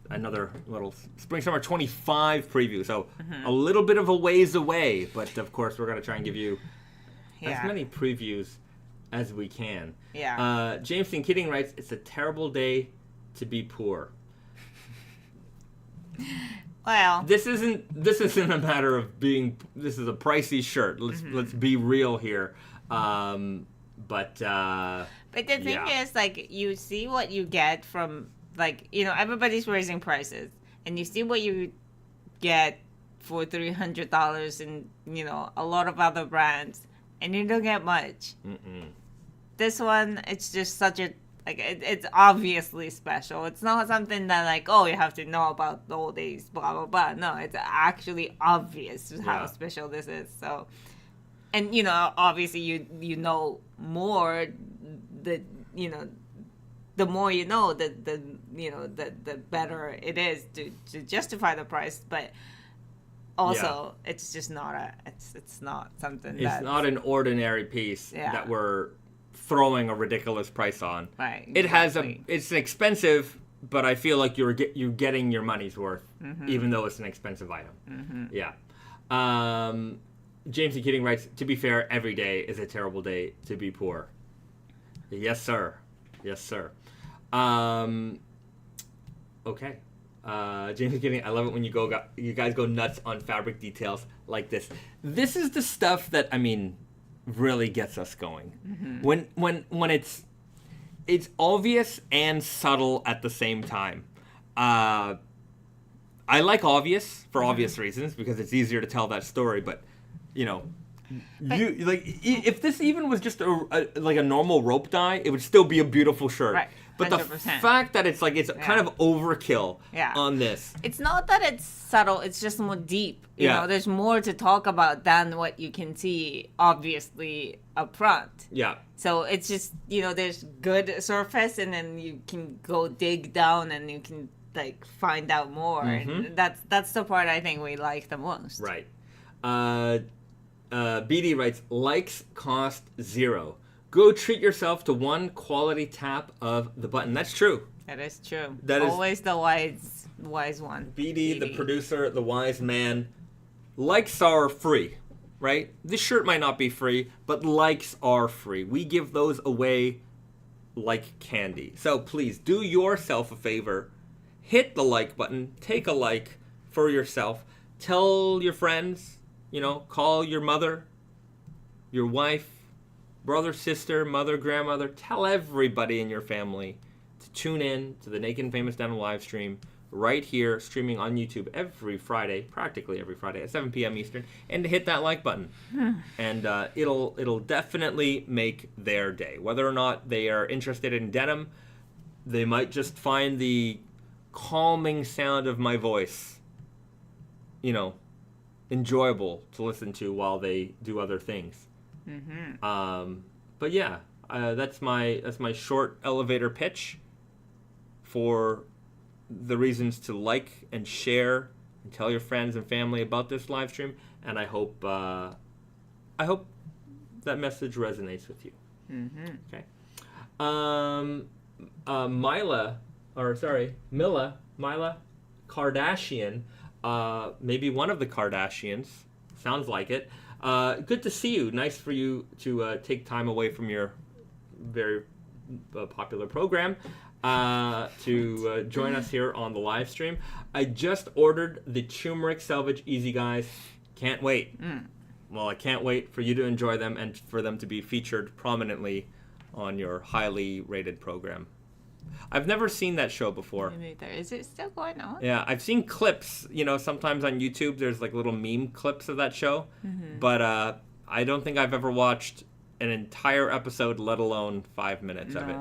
another little spring summer 25 preview. So a little bit of a ways away, but of course we're gonna try and give you as many previews as we can. Yeah. Jameson Kidding writes, "It's a terrible day to be poor." Well, this isn't a matter of being. This is a pricey shirt. Let's be real here. But the thing is, like, you see what you get from like, everybody's raising prices, and you see what you get for $300 in, a lot of other brands, and you don't get much. This one, it's just such a, like, it's obviously special. It's not something that, like, oh, you have to know about all these, blah, blah, blah. No, it's actually obvious how special this is. So, and, obviously you know more, the more you know, the better it is to justify the price. But also, it's just not it's not something it's not an ordinary piece that we're throwing a ridiculous price on. Right. Exactly. It's expensive, but I feel like you're getting your money's worth, even though it's an expensive item. Yeah. James E. Keating writes, to be fair, every day is a terrible day to be poor. Yes, sir. Yes, sir. Okay. James E. Keating, I love it when you guys go nuts on fabric details like this. This is the stuff that, really gets us going. When it's obvious and subtle at the same time. I like obvious for obvious reasons because it's easier to tell that story, but if this even was just a normal rope dye, it would still be a beautiful shirt. Right. 100%. But the fact that it's kind of overkill on this. It's not that it's subtle, it's just more deep. You know, there's more to talk about than what you can see, obviously, up front. Yeah. So it's just, there's good surface, and then you can go dig down and you can, like, find out more. And that's the part I think we like the most. Right. BD writes, likes cost 0. Go treat yourself to one quality tap of the button. That's true. That is true. That always the wise one. BD, the producer, the wise man. Likes are free, right? This shirt might not be free, but likes are free. We give those away like candy. So please do yourself a favor. Hit the like button. Take a like for yourself. Tell your friends. Call your mother, your wife, brother, sister, mother, grandmother. Tell everybody in your family to tune in to the Naked and Famous Denim live stream right here, streaming on YouTube every Friday, practically every Friday at 7 p.m. Eastern, and to hit that like button. And it'll definitely make their day. Whether or not they are interested in denim, they might just find the calming sound of my voice, enjoyable to listen to while they do other things. But yeah, that's my short elevator pitch for the reasons to like and share and tell your friends and family about this live stream. And I hope that message resonates with you. Okay. Mila Kardashian. Maybe one of the Kardashians. Sounds like it. Good to see you. Nice for you to take time away from your very popular program to join us here on the live stream. I just ordered the turmeric Selvedge Easy Guys. Can't wait. Well, I can't wait for you to enjoy them and for them to be featured prominently on your highly rated program. I've never seen that show before. Me neither. Is it still going on? Yeah, I've seen clips. Sometimes on YouTube there's like little meme clips of that show. But I don't think I've ever watched an entire episode, let alone 5 minutes of it.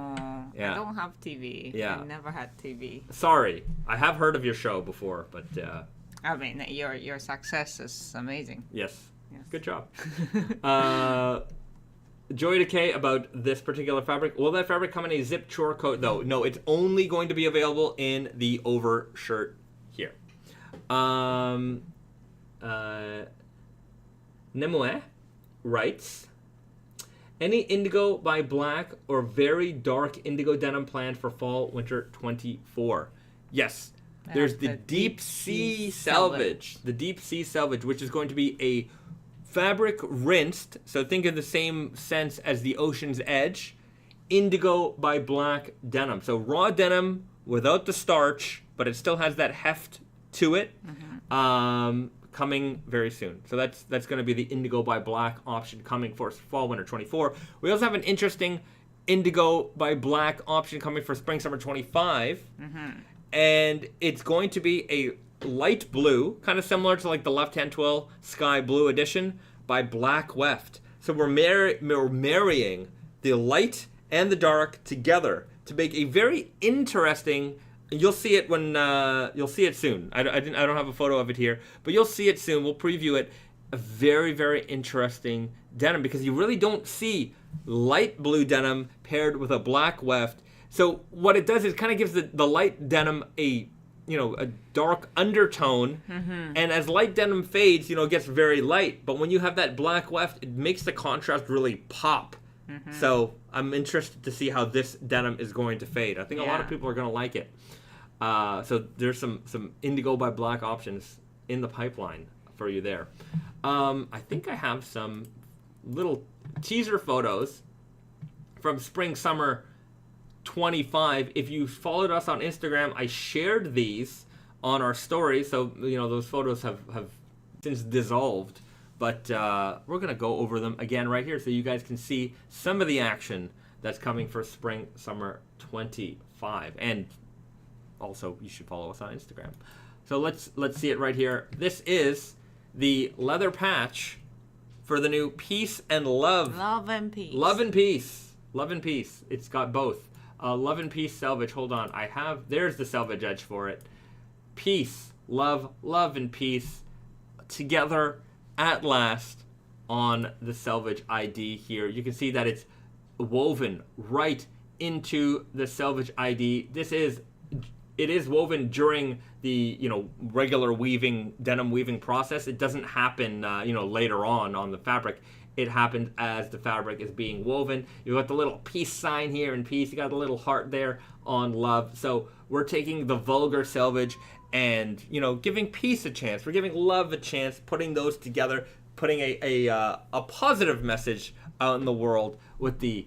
Yeah. I don't have TV. Yeah. I never had TV. Sorry. I have heard of your show before, but... your success is amazing. Yes. Good job. Joy Decay about this particular fabric. Will that fabric come in a zip chore coat? No, it's only going to be available in the overshirt here. Nemue writes, any indigo by black or very dark indigo denim planned for fall winter 24? Yes. There's the Deep Sea Selvedge. The Deep Sea Selvedge, which is going to be a fabric rinsed, so think of the same sense as the Ocean's Edge, indigo by black denim. So raw denim without the starch, but it still has that heft to it, coming very soon. So that's going to be the indigo by black option coming for fall winter 24. We also have an interesting Indigo by Black option coming for Spring Summer 25. And it's going to be a light blue, kind of similar to like the left-hand twill sky blue edition by Black Weft. So we're marrying the light and the dark together to make a very interesting. You'll see it when you'll see it soon. I don't have a photo of it here, but you'll see it soon. We'll preview it. A very, very interesting denim because you really don't see light blue denim paired with a black weft. So what it does is kind of gives the light denim a dark undertone, and as light denim fades, it gets very light. But when you have that black weft, it makes the contrast really pop. So I'm interested to see how this denim is going to fade. I think a lot of people are going to like it. So there's some Indigo by Black options in the pipeline for you there. I think I have some little teaser photos from Spring Summer 25. If you followed us on Instagram, I shared these on our story. So those photos have since dissolved. But we're going to go over them again right here so you guys can see some of the action that's coming for Spring Summer 25. And also, you should follow us on Instagram. So let's see it right here. This is the leather patch for the new Peace and Love. Love and Peace. Love and Peace. Love and Peace. It's got both. Love and Peace Selvedge. Hold on. There's the Selvedge edge for it. Peace, love, love and peace together at last on the Selvedge ID here. You can see that it's woven right into the Selvedge ID. It is woven during the regular denim weaving process. It doesn't happen later on the fabric. It happens as the fabric is being woven. You got the little peace sign here in peace. You got the little heart there on love. So we're taking the vulgar Selvedge and giving peace a chance. We're giving love a chance, putting those together, putting a positive message out in the world with the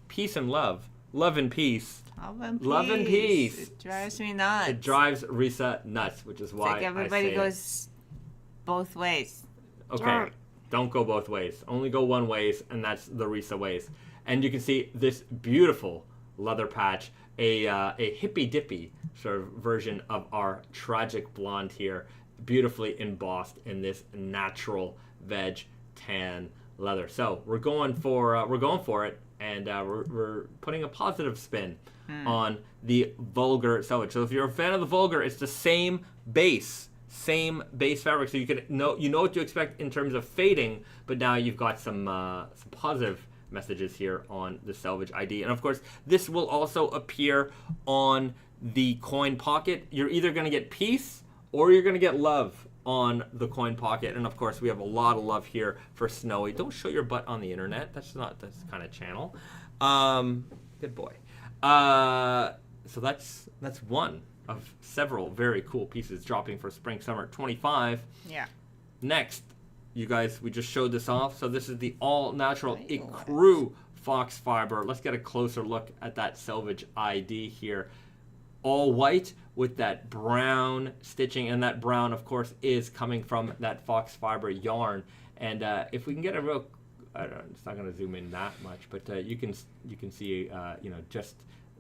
peace and love and peace. Love and peace. Love and peace. It drives me nuts. It drives Risa nuts, which is why everybody goes both ways. Okay, don't go both ways. Only go one ways, and that's the Risa ways. And you can see this beautiful leather patch, a hippy dippy sort of version of our tragic blonde here, beautifully embossed in this natural veg tan leather. So we're going for it, and we're putting a positive spin on the vulgar Selvedge. So if you're a fan of the vulgar, it's the same base fabric, so you know what to expect in terms of fading, but now you've got some positive messages here on the Selvedge ID. And of course, this will also appear on the coin pocket. You're either going to get peace or you're going to get love on the coin pocket. And of course, we have a lot of love here for Snowy. Don't show your butt on the internet. That's not this kind of channel. Good boy. So that's one of several very cool pieces dropping for Spring Summer 25. Yeah. Next, you guys, we just showed this off. So this is the all-natural Ecru Foxfibre. Let's get a closer look at that Selvedge ID here. All white with that brown stitching, and that brown, of course, is coming from that Foxfibre yarn. And if we can get a real, it's not going to zoom in that much, but you can see,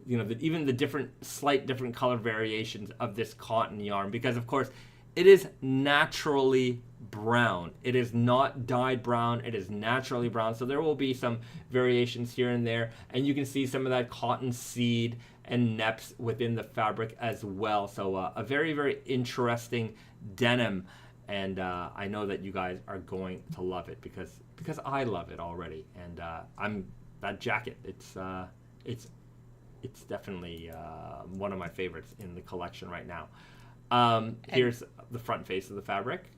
even the slight different color variations of this cotton yarn, because of course it is naturally brown. It is not dyed brown. It is naturally brown. So there will be some variations here and there, and you can see some of that cotton seed and neps within the fabric as well. So a very, very interesting denim, and I know that you guys are going to love it because I love it already. And that jacket. It's definitely one of my favorites in the collection right now. Here's the front face of the fabric.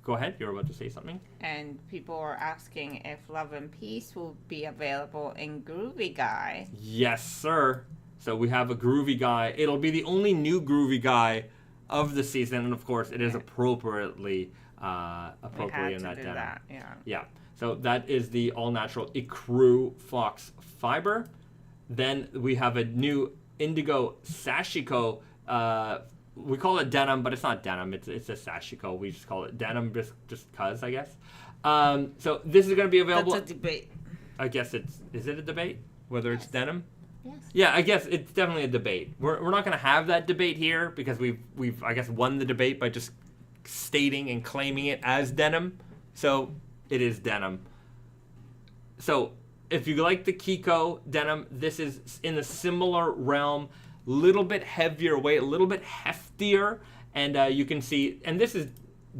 Go ahead, you're about to say something. And people are asking if Love and Peace will be available in Groovy Guy. Yes, sir. So we have a Groovy Guy. It'll be the only new Groovy Guy of the season, and of course, it is appropriately in that denim. Yeah. So that is the all-natural Ecru Foxfibre. Then we have a new Indigo Sashiko. We call it denim, but it's not denim. It's a Sashiko. We just call it denim just cause, I guess. So this is going to be available. That's a debate. I guess is it a debate? whether it's denim. Yes. Yeah, I guess it's definitely a debate. We're not going to have that debate here because we've I guess won the debate by just stating and claiming it as denim. So it is denim. So if you like the Kiko denim, this is in a similar realm, little bit heavier weight, a little bit heftier, and you can see, and this is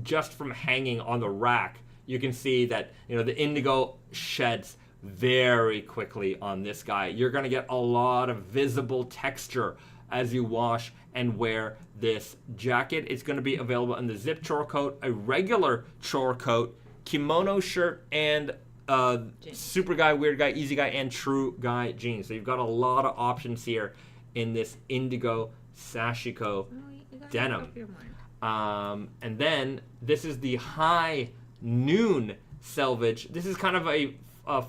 just from hanging on the rack, you can see that, you know, the indigo sheds very quickly on this guy. You're going to get a lot of visible texture as you wash and wear this jacket. It's going to be available in the zip chore coat, a regular chore coat, kimono shirt, and super guy, weird guy, easy guy, and true guy jeans. So you've got a lot of options here in this Indigo Sashiko denim. And then this is the high noon Selvedge. This is kind of a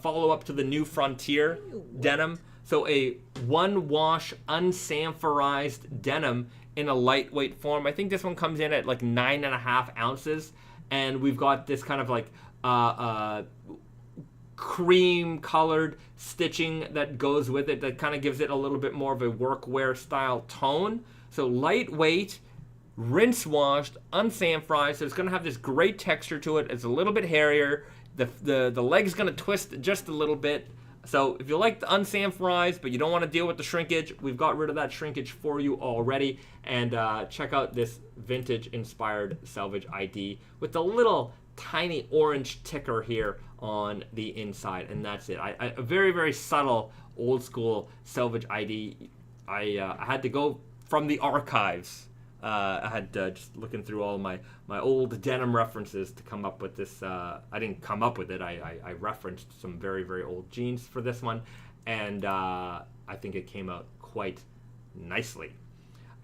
follow-up to the New Frontier denim. So a one-wash, unsanforized denim in a lightweight form. I think this one comes in at like 9.5 ounces. And we've got this kind of like cream-colored stitching that goes with it that kind of gives it a little bit more of a workwear style tone. So lightweight, rinse-washed, unsanforized. So it's going to have this great texture to it. It's a little bit hairier. The leg's going to twist just a little bit. So if you like the unsanforized, but you don't want to deal with the shrinkage, we've got rid of that shrinkage for you already. And check out this vintage-inspired Selvedge ID with the little tiny orange ticker here on the inside. And that's it. A very, very subtle, old-school Selvedge ID. I had to go from the archives. I had just looking through all my old denim references to come up with this. I didn't come up with it. I referenced some very, very old jeans for this one, and I think it came out quite nicely.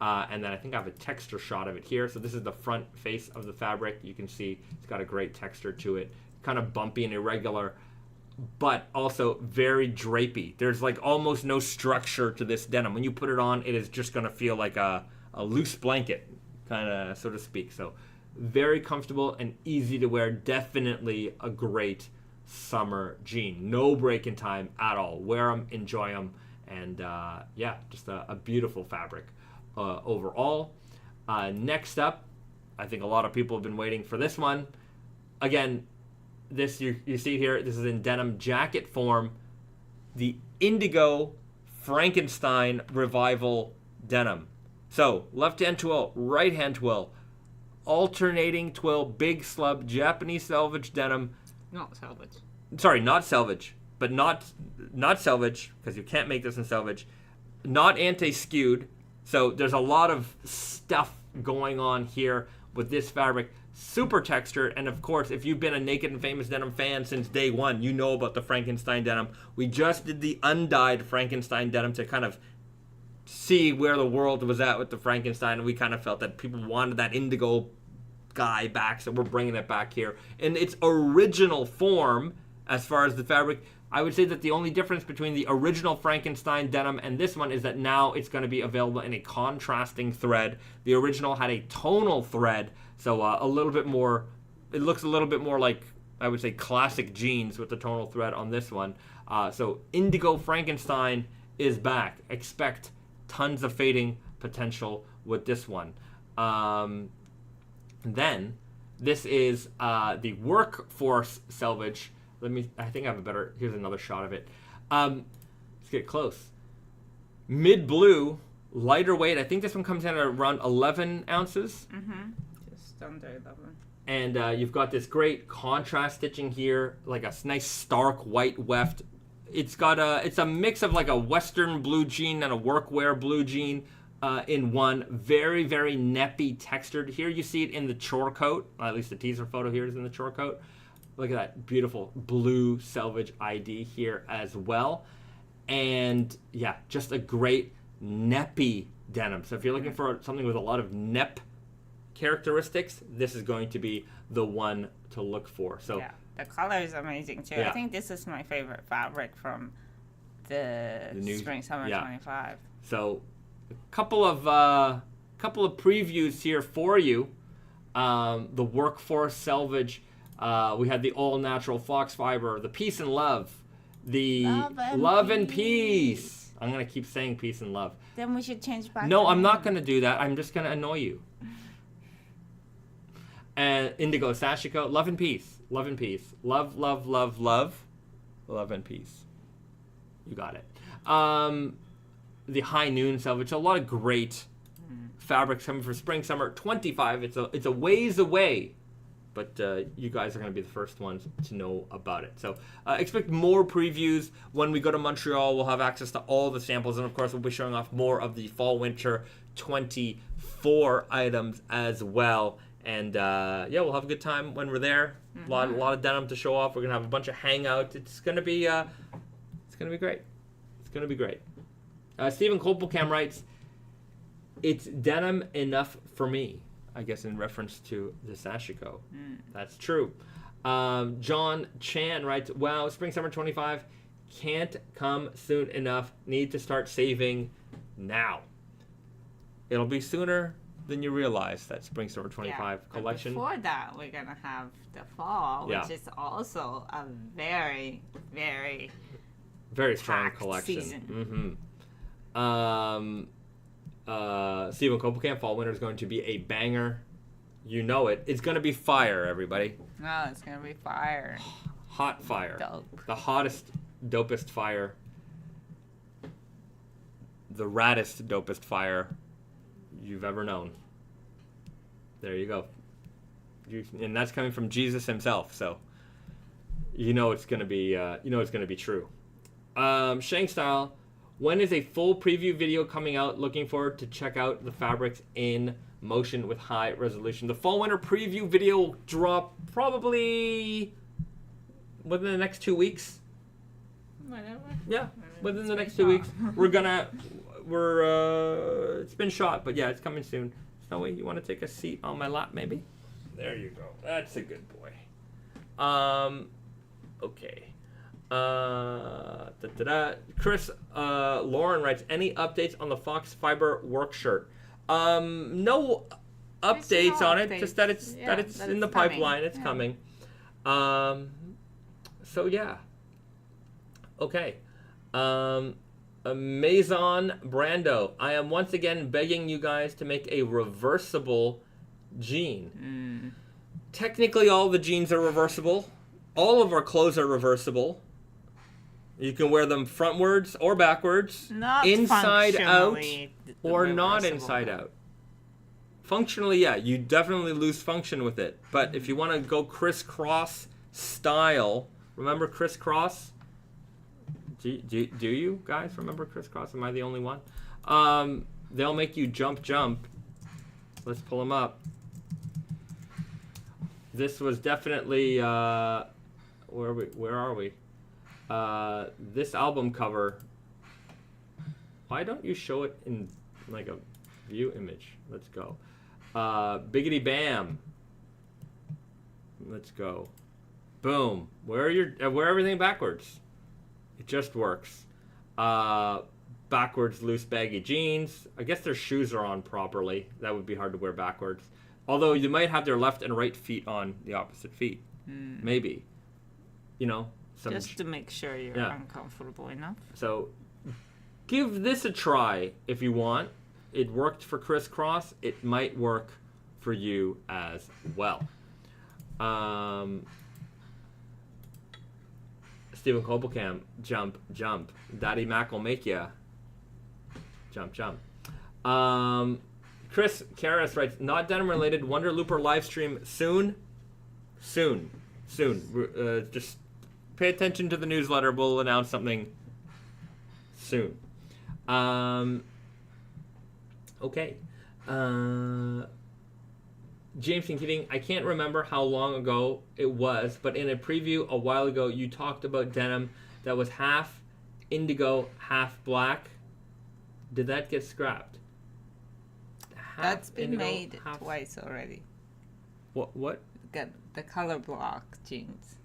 And then I think I have a texture shot of it here. So this is the front face of the fabric. You can see it's got a great texture to it, kind of bumpy and irregular, but also very drapey. There's like almost no structure to this denim. When you put it on, it is just going to feel like a loose blanket, kind of, so to speak. So very comfortable and easy to wear. Definitely a great summer jean. No break in time at all. Wear them, enjoy them, and yeah, just a beautiful fabric overall. Next up, I think a lot of people have been waiting for this one. Again, this you see here, this is in denim jacket form, the Indigo Frankenstein Revival denim. So, left-hand twill, right-hand twill, alternating twill, big slub, Japanese Selvedge denim. Not Selvedge. Sorry, not Selvedge, but not Selvedge, because you can't make this in Selvedge. Not anti-skewed, so there's a lot of stuff going on here with this fabric. Super textured, and of course, if you've been a Naked and Famous Denim fan since day one, you know about the Frankenstein denim. We just did the undyed Frankenstein denim to kind of see where the world was at with the Frankenstein, and we kind of felt that people wanted that indigo guy back, so we're bringing it back here in its original form. As far as the fabric, I would say that the only difference between the original Frankenstein denim and this one is that now it's going to be available in a contrasting thread. The original had a tonal thread, so a little bit more, it looks a little bit more like, I would say, classic jeans with the tonal thread on this one. So Indigo Frankenstein is back. Expect tons of fading potential with this one. Then this is the Workforce Selvedge. I think I have a better, here's another shot of it. Let's get close. Mid blue, lighter weight. I think this one comes in at around 11 ounces. Just under 11. And you've got this great contrast stitching here, like a nice stark white weft. It's a mix of like a Western blue jean and a workwear blue jean in one. Very, very neppy textured. Here you see it in the chore coat. At least the teaser photo here is in the chore coat. Look at that beautiful blue Selvedge ID here as well. And yeah, just a great neppy denim. So if you're looking for something with a lot of nep characteristics, this is going to be the one to look for. So yeah, the color is amazing too. Yeah. I think this is my favorite fabric from the new spring summer 25. So a couple of previews here for you. The Workforce Selvedge. We had the all natural Foxfibre, the Peace and Love, The Love and Peace. I'm going to keep saying peace and love. Then we should change back. No, I'm not going to do that. I'm just going to annoy you. And Indigo Sashiko, Love and Peace. Love and Peace. Love, love, love, love. Love and Peace. You got it. The High Noon Selvedge. A lot of great fabrics coming for spring, summer 25. It's a ways away. But you guys are going to be the first ones to know about it. So expect more previews. When we go to Montreal, we'll have access to all the samples. And, of course, we'll be showing off more of the Fall-Winter 24 items as well. And, yeah, we'll have a good time when we're there. A lot of denim to show off. We're going to have a bunch of hangouts. It's going to be great. It's going to be great. Stephen Kopelkamp writes, it's denim enough for me. I guess in reference to the Sashiko. That's true. John Chan writes, wow, spring, summer 25 can't come soon enough. Need to start saving now. It'll be sooner than you realize, that spring, summer 25 collection. Before that, we're going to have the fall, which is also a very, very, very strong collection. Season. Stephen Kopelkamp, Fall Winter is going to be a banger. You know it. It's going to be fire, everybody. No, it's going to be fire. Hot fire. Dope. The hottest, dopest fire. The raddest, dopest fire you've ever known. There you go. And that's coming from Jesus himself, so you know it's going to be true. Shang Style, when is a full preview video coming out? Looking forward to check out the fabrics in motion with high resolution. The fall winter preview video will drop probably within the next 2 weeks. Whatever. Yeah, within the next 2 weeks. It's been shot, but yeah, it's coming soon. Snowy, you want to take a seat on my lap, maybe? There you go. That's a good boy. Okay. Chris Lauren writes, any updates on the Foxfibre work shirt? No updates on it, just that it's in the pipeline. It's coming. So yeah. Okay. Maison Brando, I am once again begging you guys to make a reversible jean. Technically, all the jeans are reversible. All of our clothes are reversible. You can wear them frontwards or backwards, Not inside out, functionally or not reversible. inside out. Functionally, yeah, you definitely lose function with it. But if you want to go crisscross style, remember crisscross? Do you guys remember crisscross? Am I the only one? They'll make you jump. Let's pull them up. This was definitely where are we? This album cover. Why don't you show it in like a view image? Let's go. Biggity Bam. Let's go. Boom. Wear everything backwards. It just works. Backwards loose baggy jeans. I guess their shoes are on properly. That would be hard to wear backwards. Although you might have their left and right feet on the opposite feet. Maybe. You know. Just to make sure you're uncomfortable enough. So give this a try if you want. It worked for crisscross. It might work for you as well. Stephen Kopelkamp, jump. Daddy Mac will make ya jump. Chris Karras writes, not denim related, Wonder Looper live stream soon. Just pay attention to the newsletter. We'll announce something soon. Okay. James and Keating, I can't remember how long ago it was, but in a preview a while ago, you talked about denim that was half indigo, half black. Did that get scrapped? That's been made twice already. What? Got the Colorblock jeans.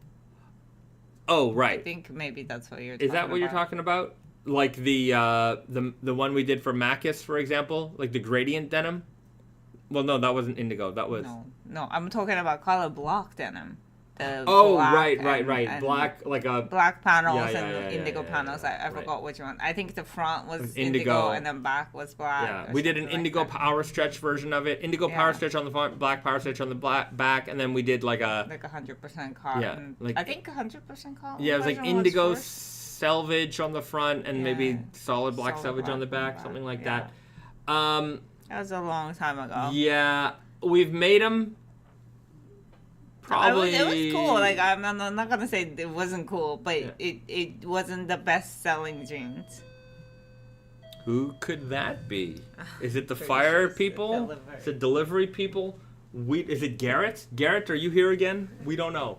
Oh, right. I think maybe that's what you're talking about. Is that what you're talking about? Like the one we did for Macus, for example? Like the gradient denim? Well, no, that wasn't indigo. That was... No, I'm talking about Colorblock denim. the right. and Black, like a... black panels Yeah, and indigo panels. I forgot which one. I think the front was indigo and then back was black. Yeah, we did an indigo power stretch version of it. Indigo power stretch on the front, black power stretch on the back, and then we did like a... Like 100% cotton. Yeah, like, I think 100% cotton. Yeah, it was like indigo Selvedge on the front and maybe solid black Selvedge on the back, something like that. That was a long time ago. Yeah, we've made them... Probably it was cool. Like I'm not gonna say it wasn't cool, but it wasn't the best selling jeans. Who could that be? Is it the fire people? Is it delivery people? Is it Garrett? Garrett, are you here again? We don't know.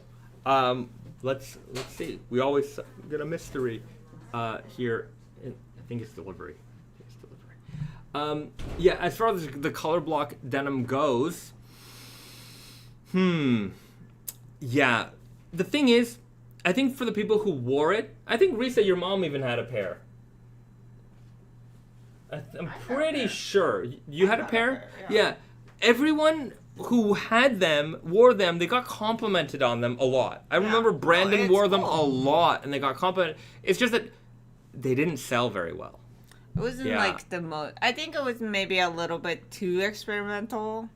Let's see. We always get a mystery here. I think it's delivery. Yeah. As far as the Colorblock denim goes, yeah, the thing is, I think for the people who wore it, I think Risa, your mom even had a pair. I'm pretty sure you had a pair. Yeah, everyone who had them wore them. They got complimented on them a lot. I remember Brandon wore them a lot, and they got complimented. It's just that they didn't sell very well. It wasn't like the most. I think it was maybe a little bit too experimental.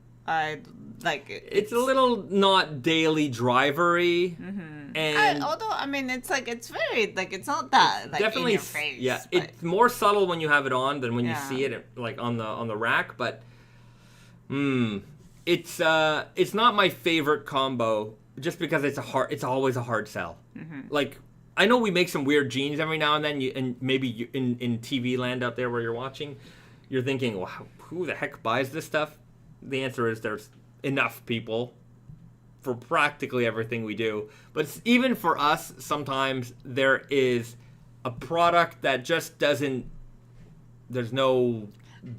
It's a little not daily drivery, and although I mean it's very it's not that definitely in your face. Yeah, it's more subtle when you have it on than when you see it on the rack. But it's not my favorite combo just because it's always a hard sell. Like I know we make some weird jeans every now and then, and maybe in TV land out there where you're watching, you're thinking, well, who the heck buys this stuff? The answer is there's enough people for practically everything we do. But even for us, sometimes there is a product that just doesn't... There's no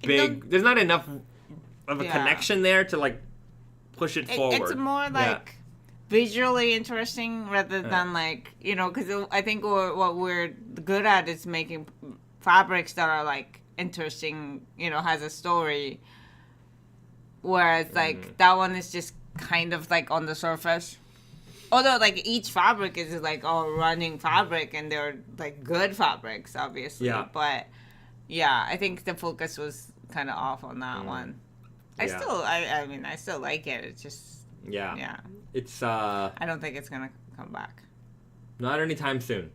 big... There's not enough of a connection there to, push it forward. It's more visually interesting rather than, because I think what we're good at is making fabrics that are, interesting, has a story. Whereas, that one is just kind of, on the surface. Although, each fabric is, running fabric, and they're, good fabrics, obviously. Yeah. But, yeah, I think the focus was kind of off on that one. I still like it. It's just... Yeah. Yeah. It's, I don't think it's going to come back. Not anytime soon.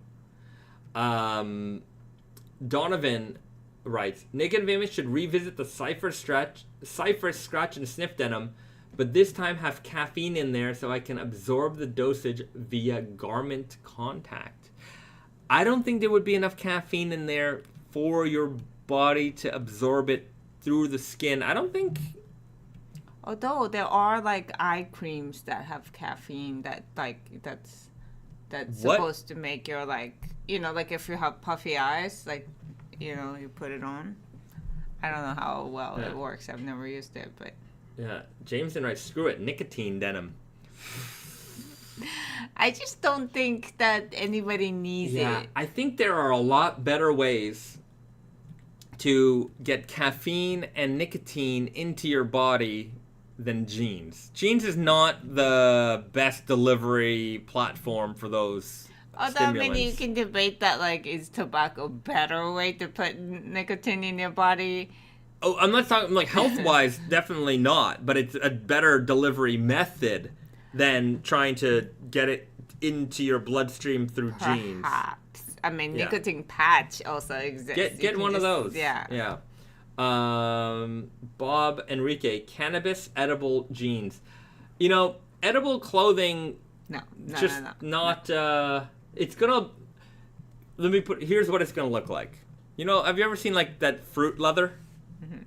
Donovan writes, Naked Famous should revisit the Cypher Scratch and Sniff denim, but this time have caffeine in there so I can absorb the dosage via garment contact. I don't think there would be enough caffeine in there for your body to absorb it through the skin. I don't think... Although there are eye creams that have caffeine that's supposed to make your if you have puffy eyes, you put it on. I don't know how well it works. I've never used it, but... Yeah. Jameson writes, screw it, nicotine denim. I just don't think that anybody needs it. I think there are a lot better ways to get caffeine and nicotine into your body than jeans. Jeans is not the best delivery platform for those stimulants. I mean, you can debate that, is tobacco a better way to put nicotine in your body? Oh, I'm not talking, health-wise, definitely not, but it's a better delivery method than trying to get it into your bloodstream through jeans. Perhaps. I mean, nicotine patch also exists. Get one of those. Yeah. Yeah. Bob Enrique, cannabis edible jeans. Edible clothing... No. Not... it's gonna... Here's what it's gonna look like. Have you ever seen, that fruit leather? Mm-hmm.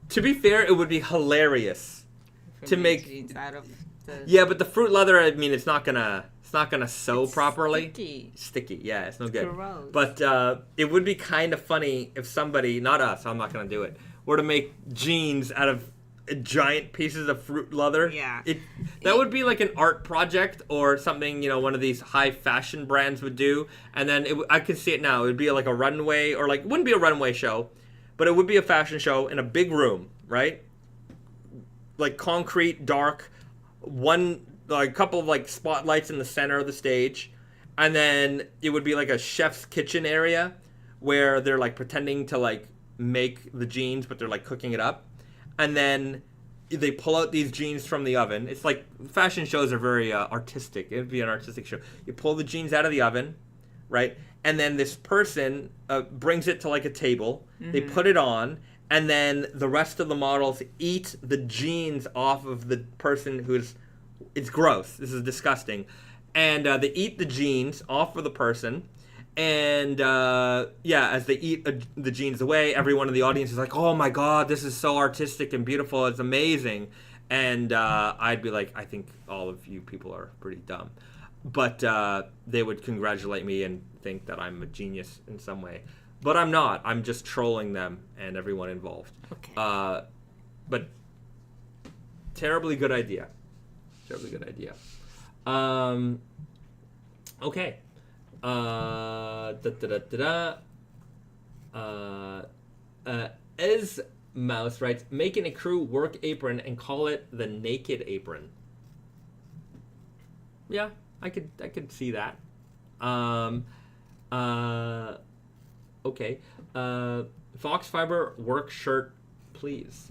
To be fair, it would be hilarious to make... jeans out of the... Yeah, but the fruit leather, I mean, it's not gonna sew properly. Sticky, yeah, it's no good. Gross. But it would be kind of funny if somebody, not us, I'm not gonna do it, were to make jeans out of giant pieces of fruit leather. Yeah. That would be an art project or something, one of these high fashion brands would do. And then I can see it now. It would be a runway or it wouldn't be a runway show, but it would be a fashion show in a big room, right? Concrete, dark, one like a couple of like spotlights in the center of the stage, and then it would be like a chef's kitchen area where they're like pretending to like make the jeans, but they're like cooking it up, and then they pull out these jeans from the oven. It's like fashion shows are very artistic. It would be an artistic show. You pull the jeans out of the oven, right? And then this person brings it to like a table. Mm-hmm. They put it on, and then the rest of the models eat the jeans off of the person who's... It's gross. This is disgusting. And they eat the jeans off of the person. And, as they eat the jeans away, everyone in the audience is like, oh my God, this is so artistic and beautiful. It's amazing. And I'd be like, I think all of you people are pretty dumb. But they would congratulate me and think that I'm a genius in some way. But I'm not. I'm just trolling them and everyone involved. Okay. But terribly good idea. Terribly good idea. Okay. Ez Mouse writes, make an Ecru work apron and call it the Naked Apron. Yeah, I could see that. Okay. Foxfibre work shirt, please.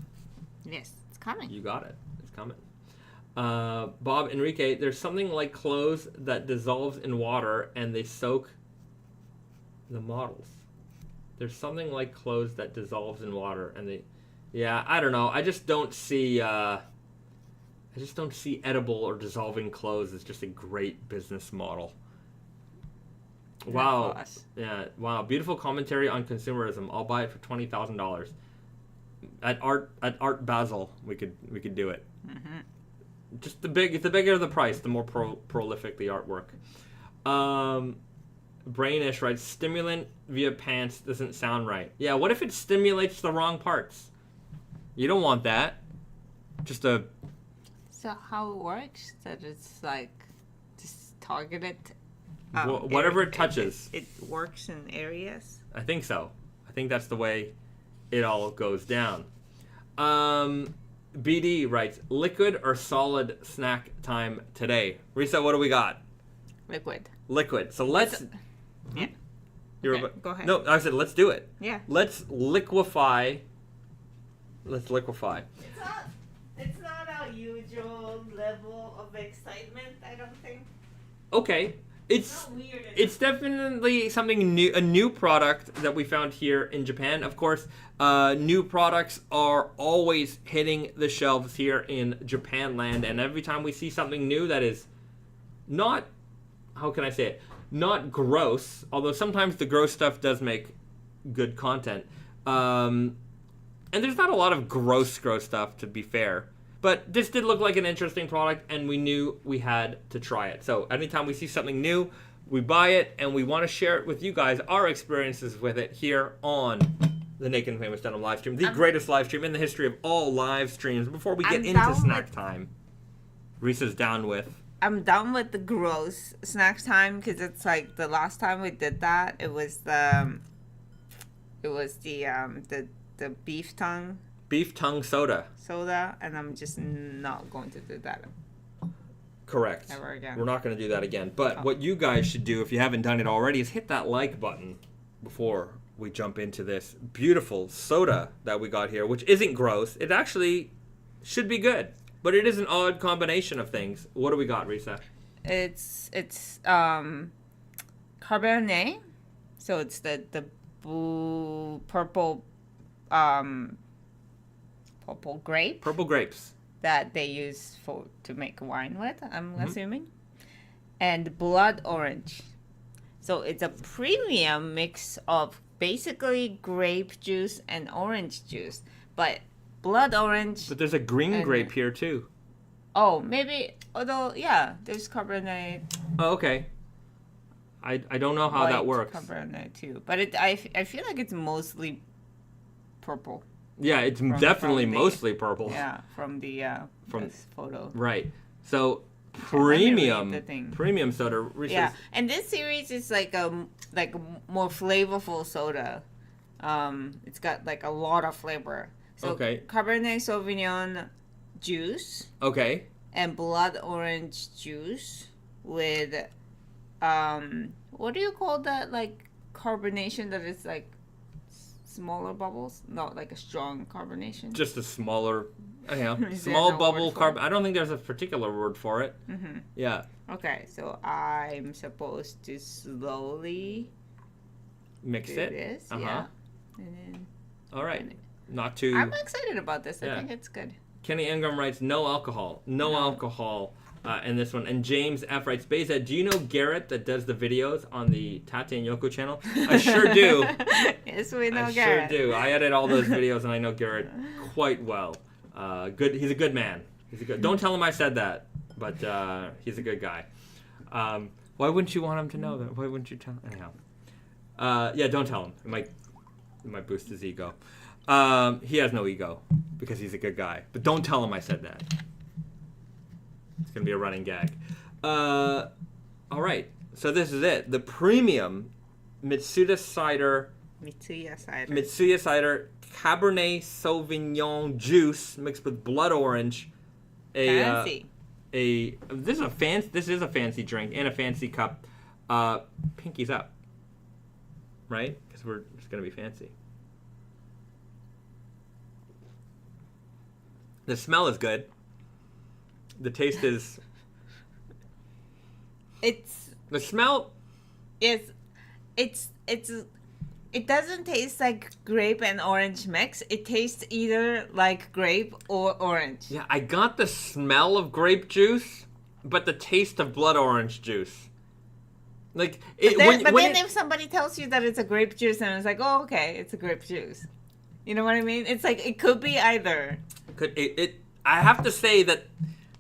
Yes, it's coming. You got it. It's coming. Bob Enrique, there's something like clothes that dissolves in water and they soak the models. There's something like clothes that dissolves in water and they... Yeah, I don't know. I just don't see edible or dissolving clothes as just a great business model. Wow. Yeah. Wow. Beautiful commentary on consumerism. I'll buy it for $20,000. At Art Basel, we could do it. Mm-hmm. Just the bigger the price, the more prolific the artwork. Brainish writes, stimulant via pants doesn't sound right. Yeah. What if it stimulates the wrong parts? You don't want that. Just a. So how it works? That it's like just targeted. Whatever it touches. It works in areas? I think so. I think that's the way it all goes down. BD writes, liquid or solid snack time today? Risa, what do we got? Liquid. So let's... Yeah. Okay, go ahead. No, I said let's do it. Yeah. Let's liquefy. It's not our usual level of excitement, I don't think. Okay. It's definitely something new, a new product that we found here in Japan. Of course, new products are always hitting the shelves here in Japanland, and every time we see something new that is not, how can I say it, not gross, although sometimes the gross stuff does make good content. And there's not a lot of gross stuff, to be fair. But this did look like an interesting product, and we knew we had to try it. So anytime we see something new, we buy it, and we want to share it with you guys, our experiences with it here on the Naked Famous Denim live stream, the greatest live stream in the history of all live streams. Before we get into snack time, Risa's down with... I'm done with the gross snack time, because it's like the last time we did that, it was the beef tongue. Beef tongue soda, and I'm just not going to do that. Correct. Never again. We're not going to do that again. But what you guys should do, if you haven't done it already, is hit that like button before we jump into this beautiful soda that we got here, which isn't gross. It actually should be good, but it is an odd combination of things. What do we got, Risa? It's Cabernet, so it's the blue, purple grapes that they use to make wine with, I'm assuming, and blood orange. So it's a premium mix of basically grape juice and orange juice, but blood orange. But there's a green grape here too. Oh, maybe. Although, yeah, there's Cabernet. Oh, okay. I don't know how that works. Cabernet too, but I feel like it's mostly purple. Yeah, it's definitely mostly purple. Yeah, from this photo. Right. So premium soda. Yeah, and this series is like a more flavorful soda. It's got like a lot of flavor. So okay. Cabernet Sauvignon juice. Okay. and blood orange juice with what do you call that, like carbonation that is like smaller bubbles, not like a strong carbonation? Just a smaller, Is there small no bubble word for carb. it? I don't think there's a particular word for it. Yeah. Okay, so I'm supposed to slowly Mix do it. this, yeah, and then All right. Not too. I'm excited about this. Yeah. I think it's good. Kenny Ingram writes, no alcohol. No alcohol in this one. And James F. writes, Beza, do you know Garrett that does the videos on the Tate and Yoko channel? I sure do. Yes, we know I Garrett. sure do. I edit all those videos, and I know Garrett quite well. Good. He's a good man. He's a good. Don't tell him I said that, but he's a good guy. Why wouldn't you want him to know that? Why wouldn't you tell? Anyhow, yeah, don't tell him. It might boost his ego. He has no ego because he's a good guy. But don't tell him I said that. It's gonna be a running gag. All right. So this is it. The premium Mitsuya cider Cabernet Sauvignon juice mixed with blood orange. Fancy. This is a fancy drink in a fancy cup. Pinkies up. Right? Because we're just gonna be fancy. The smell is good. The taste is. The smell. It doesn't taste like grape and orange mix. It tastes either like grape or orange. Yeah, I got the smell of grape juice, but the taste of blood orange juice. Like it. But then if somebody tells you that it's a grape juice, and it's like, oh, okay, it's a grape juice. You know what I mean? It's like it could be either. I have to say that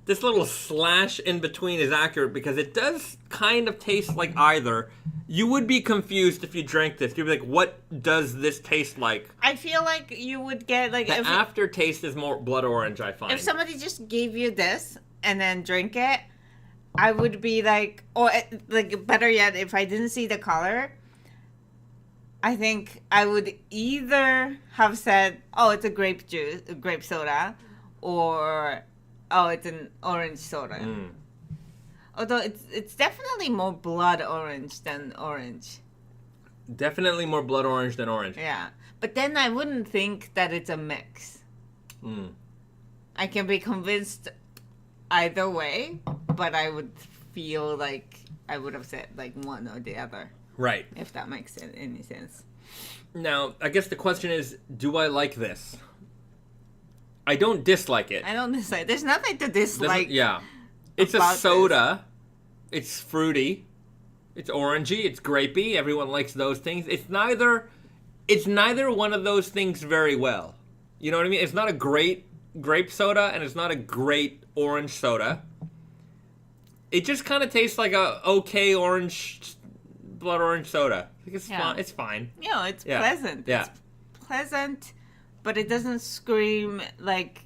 this little slash in between is accurate because it does kind of taste like either. You would be confused if you drank this. You'd be like, what does this taste like? I feel like you would get like... The aftertaste is more blood orange, I find. If somebody just gave you this and then drink it, I would be like... Or like better yet, if I didn't see the color, I think I would either have said, oh, it's a grape soda, or, oh, it's an orange soda. Although it's definitely more blood orange than orange. Definitely more blood orange than orange. Yeah. But then I wouldn't think that it's a mix. I can be convinced either way, but I would feel like I would have said like one or the other. Right. If that makes any sense. Now, I guess the question is, do I like this? I don't dislike it. I don't dislike. There's nothing to dislike. Yeah. It's a soda. It's fruity. It's orangey. It's grapey. Everyone likes those things. It's neither one of those things very well. You know what I mean? It's not a great grape soda, and it's not a great orange soda. It just kind of tastes like a okay blood orange soda. It's fine. It's fine. Yeah, it's pleasant. Yeah. It's pleasant, but it doesn't scream like,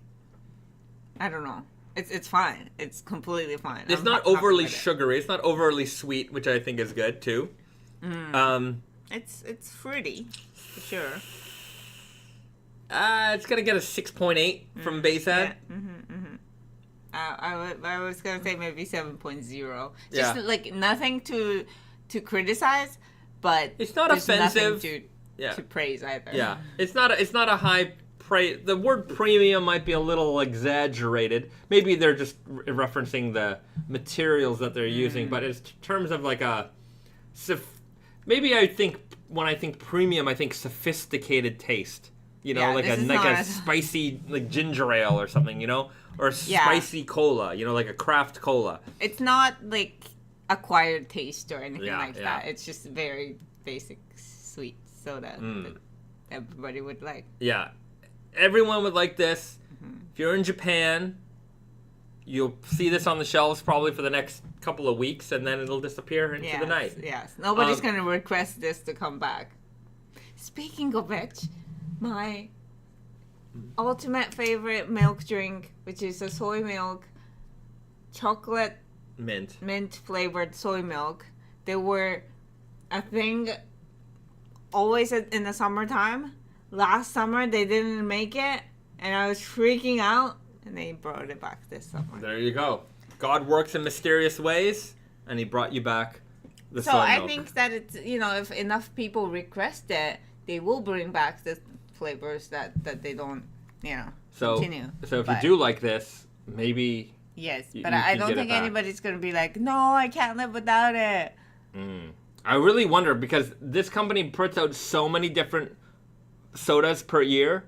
I don't know. It's fine. It's completely fine. It's not overly sugary. It's not overly sweet, which I think is good too. It's fruity, for sure. It's gonna get a 6.8 from Bayside. Yeah. I was gonna say maybe 7.0. Yeah. Just like nothing to criticize, but it's not there's offensive. Nothing to praise either. Yeah, it's not a high praise. The word premium might be a little exaggerated. Maybe they're just referencing the materials that they're using, but in terms of like maybe I think when I think premium, I think sophisticated taste. You know, like a spicy like ginger ale or something. You know, or spicy cola. You know, like a craft cola. It's not like acquired taste or anything that. It's just very basic sweet soda that everybody would like. Yeah. Everyone would like this. If you're in Japan, you'll see this on the shelves probably for the next couple of weeks, and then it'll disappear into the night. Yes, nobody's going to request this to come back. Speaking of which, my ultimate favorite milk drink, which is a soy milk, chocolate mint flavored soy milk. They were a thing always in the summertime. Last summer they didn't make it, and I was freaking out and they brought it back this summer. There you go. God works in mysterious ways, and he brought you back the So soy I milk. think that it's, if enough people request it, they will bring back the flavors that they don't, continue. So if you But- do like this, maybe... Yes, you but I can don't get it think back. anybody's going to be like, no, I can't live without it. I really wonder, because this company puts out so many different sodas per year.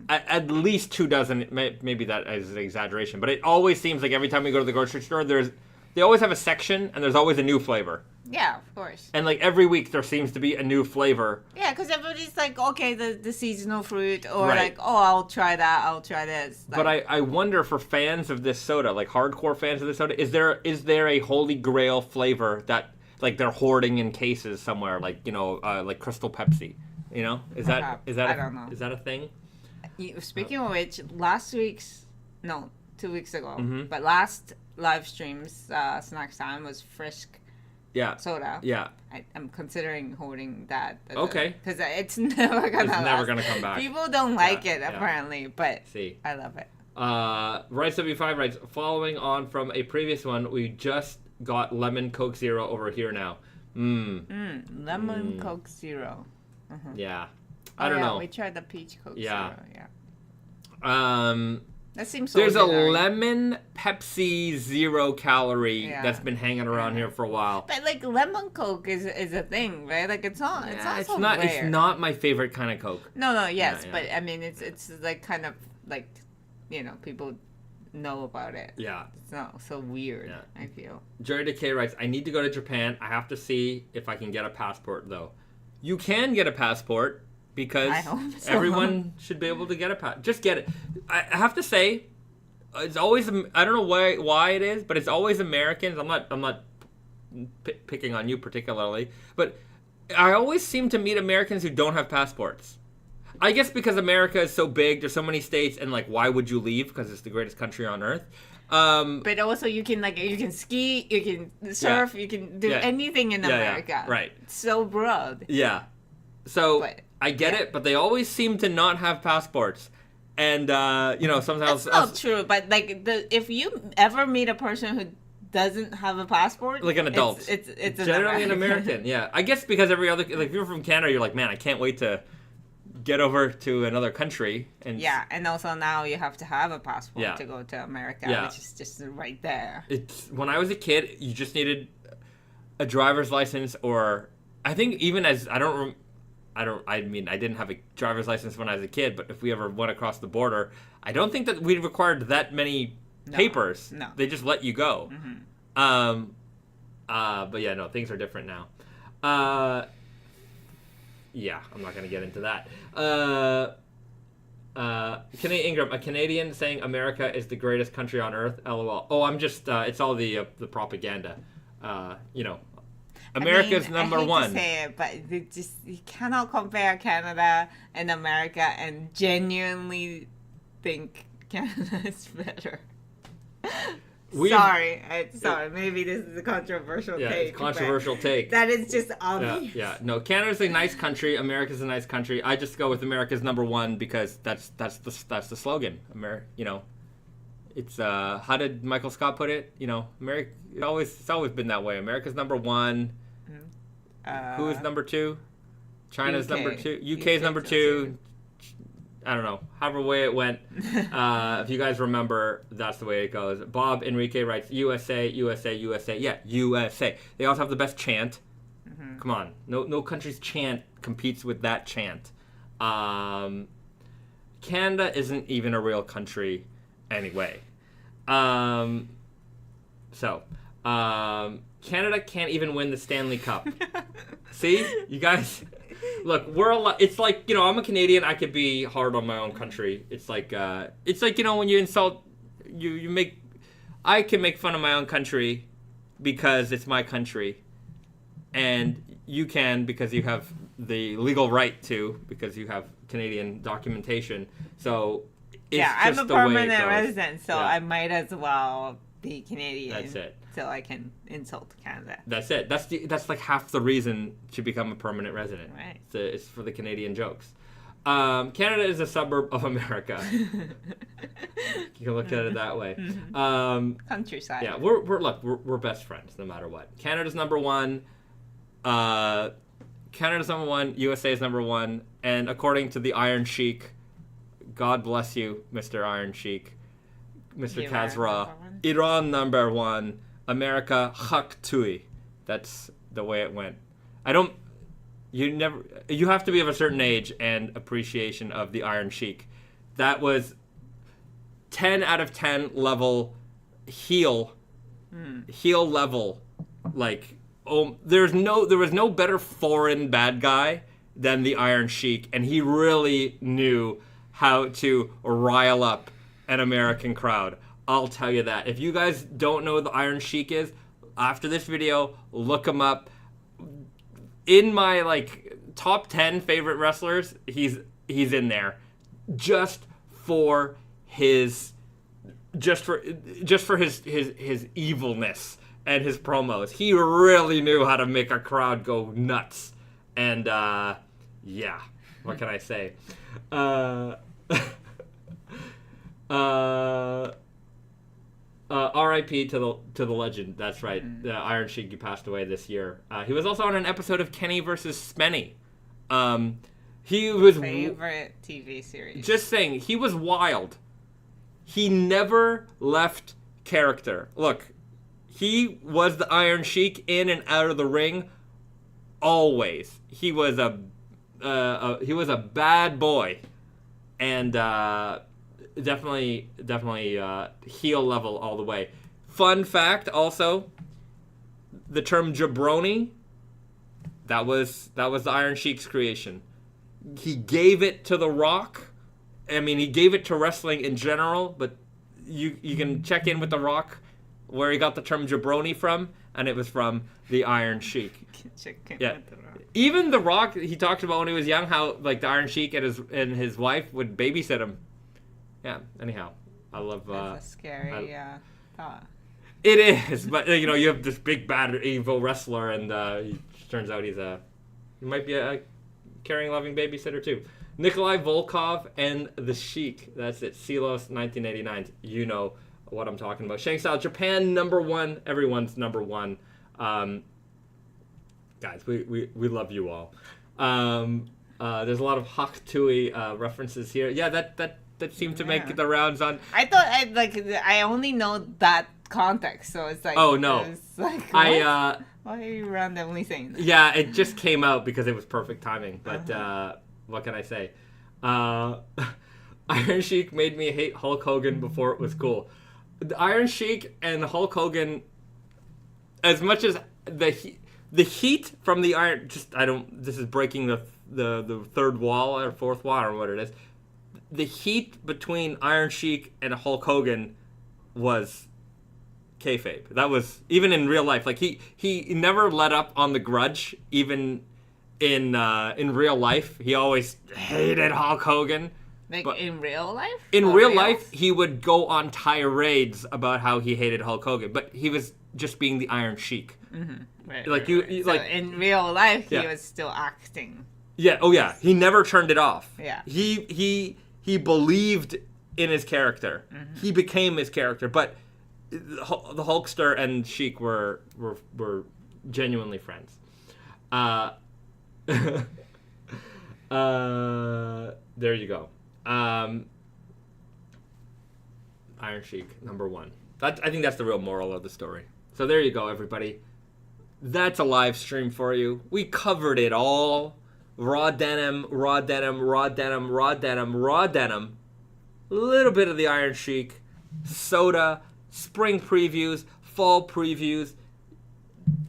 At least 2 dozen. Maybe that is an exaggeration, but it always seems like every time we go to the grocery store, they always have a section, and there's always a new flavor. Yeah, of course. And like every week, there seems to be a new flavor. Yeah, because everybody's like, okay, the seasonal fruit, or Right. like, oh, I'll try that, I'll try this. Like, But I wonder, for fans of this soda, like hardcore fans of this soda, is there a holy grail flavor that like they're hoarding in cases somewhere, like like Crystal Pepsi? Is that I don't know. Is that a thing? Speaking of which, 2 weeks ago, Mm-hmm. but last live stream's Snacks Time was Frisk Yeah. soda. Yeah. I'm considering holding that. Okay. Because it's never gonna It's last. never gonna come back. People don't like it, yeah. apparently, but See. I love it. Rice W5 writes, following on from a previous one, we just got lemon Coke Zero over here now. Lemon Coke Zero. Yeah. I don't know. We tried the peach Coke Yeah. Zero. Yeah. That seems so There's ordinary. a lemon Pepsi 0 calorie Yeah. that's been hanging around here for a while. But like lemon Coke is a thing, right? Like it's not. It's not so not. rare. It's not my favorite kind of Coke. No. Yes, Yeah. but I mean, it's like kind of like, people know about it. Yeah. It's not so weird. Yeah. I feel. Jerry Decay writes, I need to go to Japan. I have to see if I can get a passport, though. You can get a passport, because I hope so. everyone should be able to get a passport. Just get it. I have to say, it's always, I don't know why it is, but it's always Americans. I'm not picking on you particularly, but I always seem to meet Americans who don't have passports. I guess because America is so big, there's so many states, and like, why would you leave? Because it's the greatest country on earth. But also, you can ski, you can surf, you can do anything in America. Right. It's so broad. Yeah. So But, I get it, but they always seem to not have passports. And sometimes That's not true. But like if you ever meet a person who doesn't have a passport, like an adult, it's generally an American. Yeah, I guess because every other, like if you're from Canada, you're like, man, I can't wait to get over to another country. And yeah, and also now you have to have a passport Yeah. to go to America, Yeah. which is just right there. It's when I was a kid, you just needed a driver's license, or I think even as I didn't have a driver's license when I was a kid, but if we ever went across the border, I don't think that we required that many papers. No. They just let you go. But yeah, no, things are different now. Yeah, I'm not going to get into that. Canadian Ingram, a Canadian saying America is the greatest country on earth. LOL. Oh, I'm just, it's all the propaganda. America's number I hate one. to say it, but you cannot compare Canada and America and genuinely think Canada is better. Sorry. Maybe this is a controversial Yeah, take. it's a controversial take. That is just obvious. Yeah. No, Canada's a nice country. America's a nice country. I just go with America's number one because that's the slogan. It's how did Michael Scott put it? America. It's always been that way. America's number one. Who is number two? China's UK. number two. UK's number two. I don't know. However way it went. If you guys remember, that's the way it goes. Bob Enrique writes, USA, USA, USA. Yeah, USA. They also have the best chant. Come on. No country's chant competes with that chant. Canada isn't even a real country anyway. Canada can't even win the Stanley Cup. See? You guys... Look, it's like, I'm a Canadian, I could be hard on my own country. It's like when you insult, I can make fun of my own country because it's my country. And you can because you have the legal right to, because you have Canadian documentation. So, it's I'm just a the way it permanent goes. resident, so Yeah. I might as well be Canadian. That's it. So I can insult Canada. That's it. That's like half the reason to become a permanent resident. Right. It's for the Canadian jokes. Canada is a suburb of America. You can look at it that way. Countryside. Yeah, we're best friends no matter what. Canada's number one. Canada's number one. USA is number one. And according to the Iron Sheik, God bless you, Mr. Iron Sheik, Mr. Kazra, Iran number one. America hak tui. That's the way it went. You have to be of a certain age and appreciation of the Iron Sheik. That was 10 out of 10 level heel level. Like, there was no better foreign bad guy than the Iron Sheik, and he really knew how to rile up an American crowd. I'll tell you that. If you guys don't know who the Iron Sheik is, after this video, look him up. In my top 10 favorite wrestlers, he's in there, just for his evilness and his promos. He really knew how to make a crowd go nuts, and yeah, what can I say? R.I.P. to the legend. That's right. The Iron Sheik, he passed away this year. He was also on an episode of Kenny versus Spenny. He was favorite TV series. Just saying, he was wild. He never left character. Look, he was the Iron Sheik in and out of the ring. Always. He was a bad boy, and definitely heel level all the way. Fun fact, also, the term jabroni, that was the Iron Sheik's creation. He gave it to The Rock. I mean, he gave it to wrestling in general, but you can check in with The Rock where he got the term jabroni from, and it was from the Iron Sheik. Yeah. Even The Rock, he talked about when he was young how the Iron Sheik and his wife would babysit him. Yeah. Anyhow, I love. That's a scary thought. It is, but you have this big bad evil wrestler, and he turns out he might be a caring, loving babysitter too. Nikolai Volkov and the Sheik. That's it. Silos 1989. You know what I'm talking about. Shanghai, Japan, number one. Everyone's number one. Guys, we love you all. There's a lot of Haktui references here. Yeah, that seemed to make the rounds on. I thought I only know that context, so it's like, oh no, it's like, why are you randomly saying that? Yeah, it just came out because it was perfect timing. But what can I say? Iron Sheik made me hate Hulk Hogan before it was cool. The Iron Sheik and Hulk Hogan, as much as the heat from the Iron, this is breaking the third wall or fourth wall or what it is. The heat between Iron Sheik and Hulk Hogan was kayfabe. That was, even in real life, he never let up on the grudge. Even in real life, he always hated Hulk Hogan. But in real life? In real life, he would go on tirades about how he hated Hulk Hogan, but he was just being the Iron Sheik. Mm-hmm. Right, so in real life, he was still acting. Yeah. Oh yeah. He never turned it off. Yeah. He believed in his character. Mm-hmm. He became his character. But the Hulkster and Sheik were genuinely friends. There you go. Iron Sheik, number one. I think that's the real moral of the story. So there you go, everybody. That's a live stream for you. We covered it all. Raw denim, raw denim, raw denim, raw denim, raw denim. A little bit of the Iron Sheik. Soda, spring previews, fall previews.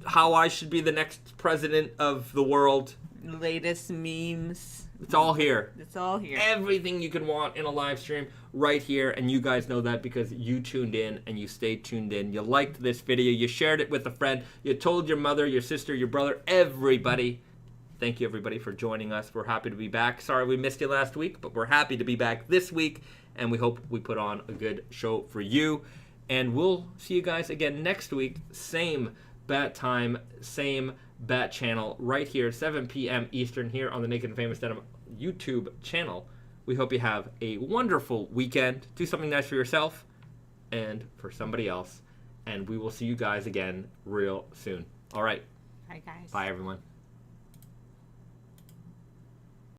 How I should be the next president of the world. Latest memes. It's all here. It's all here. Everything you can want in a live stream right here. And you guys know that because you tuned in and you stayed tuned in. You liked this video. You shared it with a friend. You told your mother, your sister, your brother, everybody. Thank you, everybody, for joining us. We're happy to be back. Sorry we missed you last week, but we're happy to be back this week. And we hope we put on a good show for you. And we'll see you guys again next week. Same bat time, same bat channel right here, 7 p.m. Eastern, here on the Naked and Famous Denim YouTube channel. We hope you have a wonderful weekend. Do something nice for yourself and for somebody else. And we will see you guys again real soon. All right. Bye, guys. Bye, everyone.